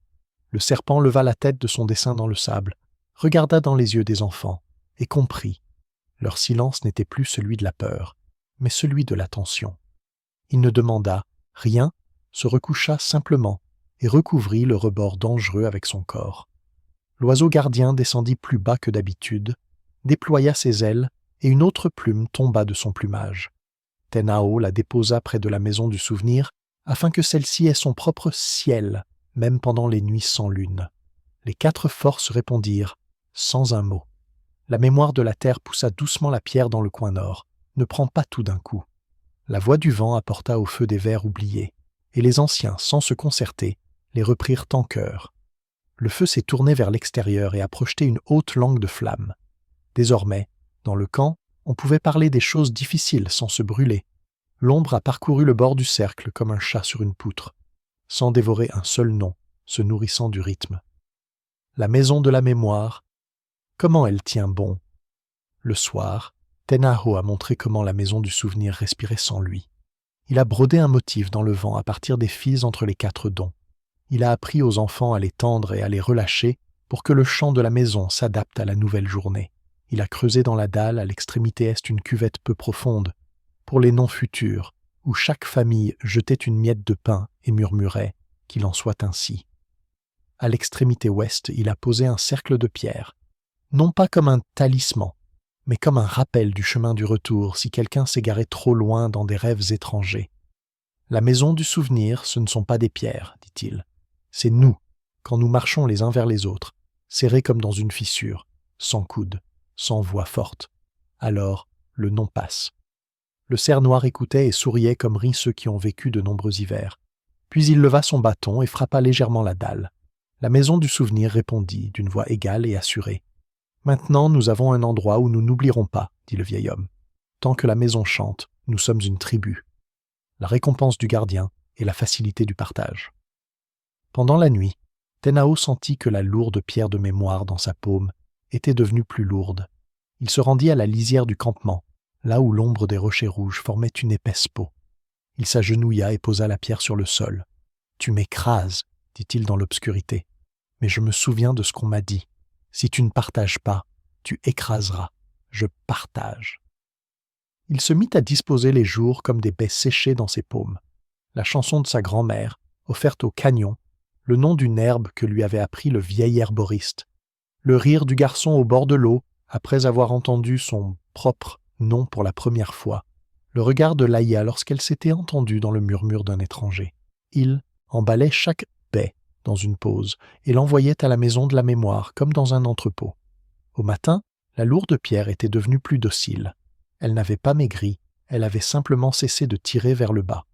Le serpent leva la tête de son dessin dans le sable, regarda dans les yeux des enfants, et comprit. Leur silence n'était plus celui de la peur, mais celui de l'attention. Il ne demanda rien, se recoucha simplement, et recouvrit le rebord dangereux avec son corps. L'oiseau gardien descendit plus bas que d'habitude, déploya ses ailes, et une autre plume tomba de son plumage. Tenao la déposa près de la maison du souvenir, afin que celle-ci ait son propre ciel, même pendant les nuits sans lune. Les 4 forces répondirent, sans un mot. La mémoire de la terre poussa doucement la pierre dans le coin nord. Ne prends pas tout d'un coup. La voix du vent apporta au feu des vers oubliés, et les anciens, sans se concerter, les reprirent en chœur. Le feu s'est tourné vers l'extérieur et a projeté une haute langue de flamme. Désormais, dans le camp, on pouvait parler des choses difficiles sans se brûler. L'ombre a parcouru le bord du cercle comme un chat sur une poutre, sans dévorer un seul nom, se nourrissant du rythme. La maison de la mémoire, comment elle tient bon. Le soir, Tenao a montré comment la maison du souvenir respirait sans lui. Il a brodé un motif dans le vent à partir des fils entre les 4 dons. Il a appris aux enfants à les tendre et à les relâcher pour que le chant de la maison s'adapte à la nouvelle journée. Il a creusé dans la dalle à l'extrémité est une cuvette peu profonde, pour les noms futurs, où chaque famille jetait une miette de pain et murmurait « qu'il en soit ainsi ». À l'extrémité ouest, il a posé un cercle de pierre, non pas comme un talisman, mais comme un rappel du chemin du retour si quelqu'un s'égarait trop loin dans des rêves étrangers. La maison du souvenir, ce ne sont pas des pierres, dit-il. C'est nous, quand nous marchons les uns vers les autres, serrés comme dans une fissure, sans coude, sans voix forte. Alors, le nom passe. Le cerf noir écoutait et souriait comme rient ceux qui ont vécu de nombreux hivers. Puis il leva son bâton et frappa légèrement la dalle. La maison du souvenir répondit d'une voix égale et assurée. « Maintenant, nous avons un endroit où nous n'oublierons pas, dit le vieil homme. Tant que la maison chante, nous sommes une tribu. La récompense du gardien et la facilité du partage. » Pendant la nuit, Tenao sentit que la lourde pierre de mémoire dans sa paume était devenue plus lourde. Il se rendit à la lisière du campement, là où l'ombre des rochers rouges formait une épaisse peau. Il s'agenouilla et posa la pierre sur le sol. « Tu m'écrases, dit-il dans l'obscurité. Mais je me souviens de ce qu'on m'a dit. Si tu ne partages pas, tu écraseras. Je partage. » Il se mit à disposer les jours comme des baies séchées dans ses paumes. La chanson de sa grand-mère, offerte au canyon, le nom d'une herbe que lui avait appris le vieil herboriste, le rire du garçon au bord de l'eau après avoir entendu son propre nom pour la première fois, le regard de Laïa lorsqu'elle s'était entendue dans le murmure d'un étranger. Il emballait chaque baie dans une pause et l'envoyait à la maison de la mémoire comme dans un entrepôt. Au matin, la lourde pierre était devenue plus docile. Elle n'avait pas maigri, elle avait simplement cessé de tirer vers le bas.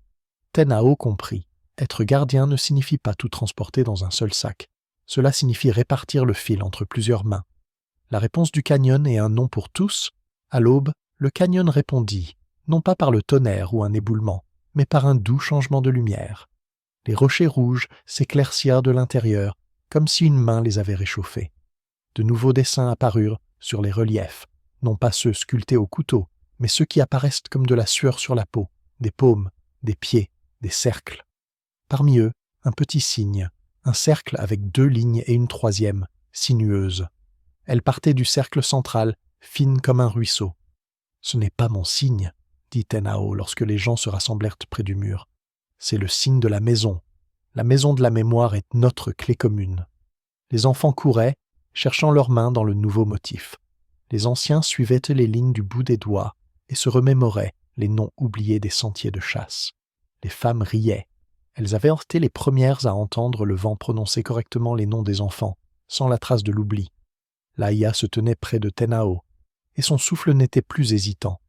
Tenao comprit. Être gardien ne signifie pas tout transporter dans un seul sac. Cela signifie répartir le fil entre plusieurs mains. La réponse du canyon est un non pour tous. À l'aube, le canyon répondit, non pas par le tonnerre ou un éboulement, mais par un doux changement de lumière. Les rochers rouges s'éclaircirent de l'intérieur, comme si une main les avait réchauffés. De nouveaux dessins apparurent sur les reliefs, non pas ceux sculptés au couteau, mais ceux qui apparaissent comme de la sueur sur la peau, des paumes, des pieds, des cercles. Parmi eux, un petit cygne, un cercle avec 2 lignes et une 3e, sinueuse. Elle partait du cercle central, fine comme un ruisseau. « Ce n'est pas mon signe, » dit Tenao lorsque les gens se rassemblèrent près du mur. « C'est le signe de la maison. La maison de la mémoire est notre clé commune. » Les enfants couraient, cherchant leurs mains dans le nouveau motif. Les anciens suivaient les lignes du bout des doigts et se remémoraient les noms oubliés des sentiers de chasse. Les femmes riaient. Elles avaient été les premières à entendre le vent prononcer correctement les noms des enfants, sans la trace de l'oubli. Laïa se tenait près de Tenao, et son souffle n'était plus hésitant.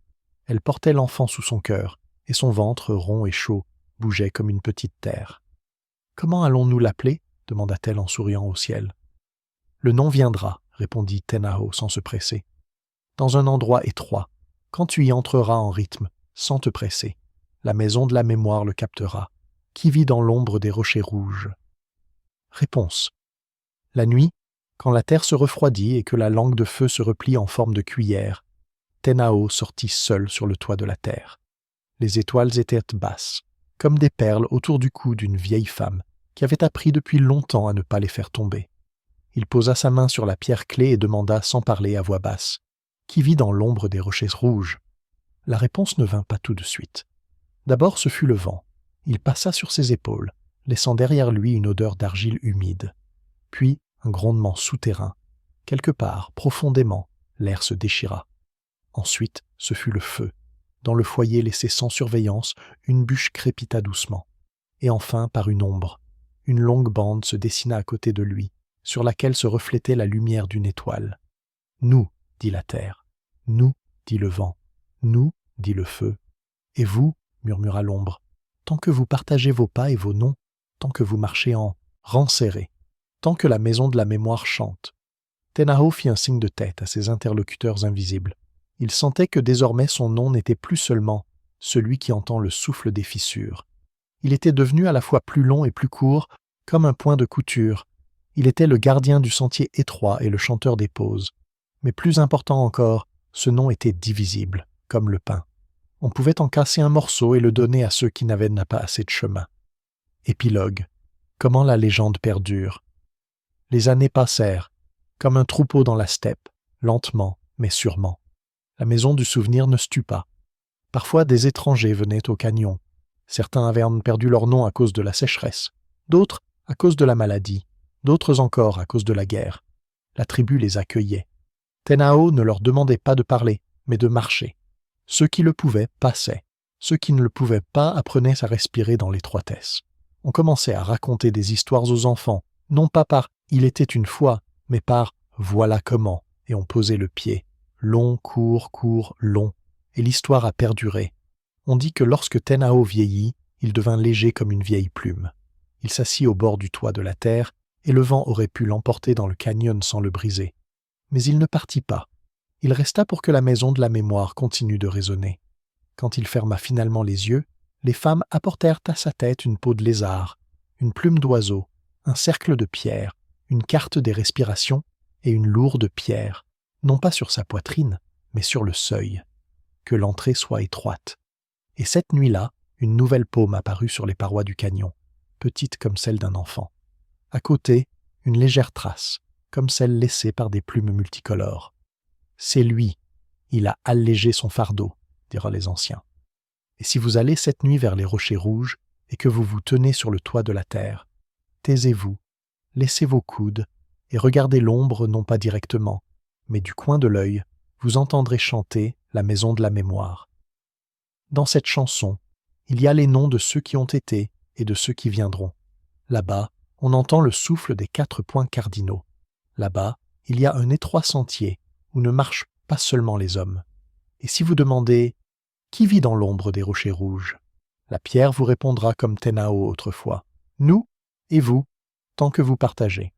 Elle portait l'enfant sous son cœur, et son ventre, rond et chaud, bougeait comme une petite terre. « Comment allons-nous l'appeler » demanda-t-elle en souriant au ciel. « Le nom viendra, » répondit Tenao sans se presser. « Dans un endroit étroit, Quand tu y entreras en rythme, sans te presser, la maison de la mémoire le captera. Qui vit dans l'ombre des rochers rouges? Réponse. La nuit, quand la terre se refroidit et que la langue de feu se replie en forme de cuillère, Tenao sortit seul sur le toit de la terre. Les étoiles étaient basses, comme des perles autour du cou d'une vieille femme qui avait appris depuis longtemps à ne pas les faire tomber. Il posa sa main sur la pierre clé et demanda sans parler à voix basse « Qui vit dans l'ombre des rochers rouges ?» La réponse ne vint pas tout de suite. D'abord ce fut le vent. Il passa sur ses épaules, laissant derrière lui une odeur d'argile humide. Puis un grondement souterrain. Quelque part, profondément, l'air se déchira. Ensuite, ce fut le feu. Dans le foyer laissé sans surveillance, une bûche crépita doucement. Et enfin, par une ombre, une longue bande se dessina à côté de lui, sur laquelle se reflétait la lumière d'une étoile. « Nous », dit la terre. « Nous », dit le vent. « Nous », dit le feu. « Et vous », murmura l'ombre, « tant que vous partagez vos pas et vos noms, tant que vous marchez en rang serré, tant que la maison de la mémoire chante. » Tenao fit un signe de tête à ses interlocuteurs invisibles. Il sentait que désormais son nom n'était plus seulement celui qui entend le souffle des fissures. Il était devenu à la fois plus long et plus court, comme un point de couture. Il était le gardien du sentier étroit et le chanteur des pauses. Mais plus important encore, ce nom était divisible, comme le pain. On pouvait en casser un morceau et le donner à ceux qui n'avaient pas assez de chemin. Épilogue. Comment la légende perdure. Les années passèrent, comme un troupeau dans la steppe, lentement mais sûrement. La maison du souvenir ne se tut pas. Parfois des étrangers venaient au canyon. Certains avaient perdu leur nom à cause de la sécheresse, d'autres à cause de la maladie, d'autres encore à cause de la guerre. La tribu les accueillait. Tenao ne leur demandait pas de parler, mais de marcher. Ceux qui le pouvaient passaient. Ceux qui ne le pouvaient pas apprenaient à respirer dans l'étroitesse. On commençait à raconter des histoires aux enfants, non pas par « il était une fois », mais par « voilà comment », et on posait le pied. Long, court, court, long, et l'histoire a perduré. On dit que lorsque Tenao vieillit, il devint léger comme une vieille plume. Il s'assit au bord du toit de la terre, et le vent aurait pu l'emporter dans le canyon sans le briser. Mais il ne partit pas. Il resta pour que la maison de la mémoire continue de résonner. Quand il ferma finalement les yeux, les femmes apportèrent à sa tête une peau de lézard, une plume d'oiseau, un cercle de pierre, une carte des respirations et une lourde pierre, non pas sur sa poitrine, mais sur le seuil. Que l'entrée soit étroite. Et cette nuit-là, une nouvelle paume apparut sur les parois du canyon, petite comme celle d'un enfant. À côté, une légère trace, comme celle laissée par des plumes multicolores. C'est lui, il a allégé son fardeau, dirent les anciens. Et si vous allez cette nuit vers les rochers rouges et que vous vous tenez sur le toit de la terre, taisez-vous, laissez vos coudes et regardez l'ombre non pas directement, mais du coin de l'œil, vous entendrez chanter la maison de la mémoire. Dans cette chanson, il y a les noms de ceux qui ont été et de ceux qui viendront. Là-bas, on entend le souffle des 4 points cardinaux. Là-bas, il y a un étroit sentier où ne marchent pas seulement les hommes. Et si vous demandez « Qui vit dans l'ombre des rochers rouges ?» la pierre vous répondra comme Tenao autrefois « Nous et vous, tant que vous partagez. »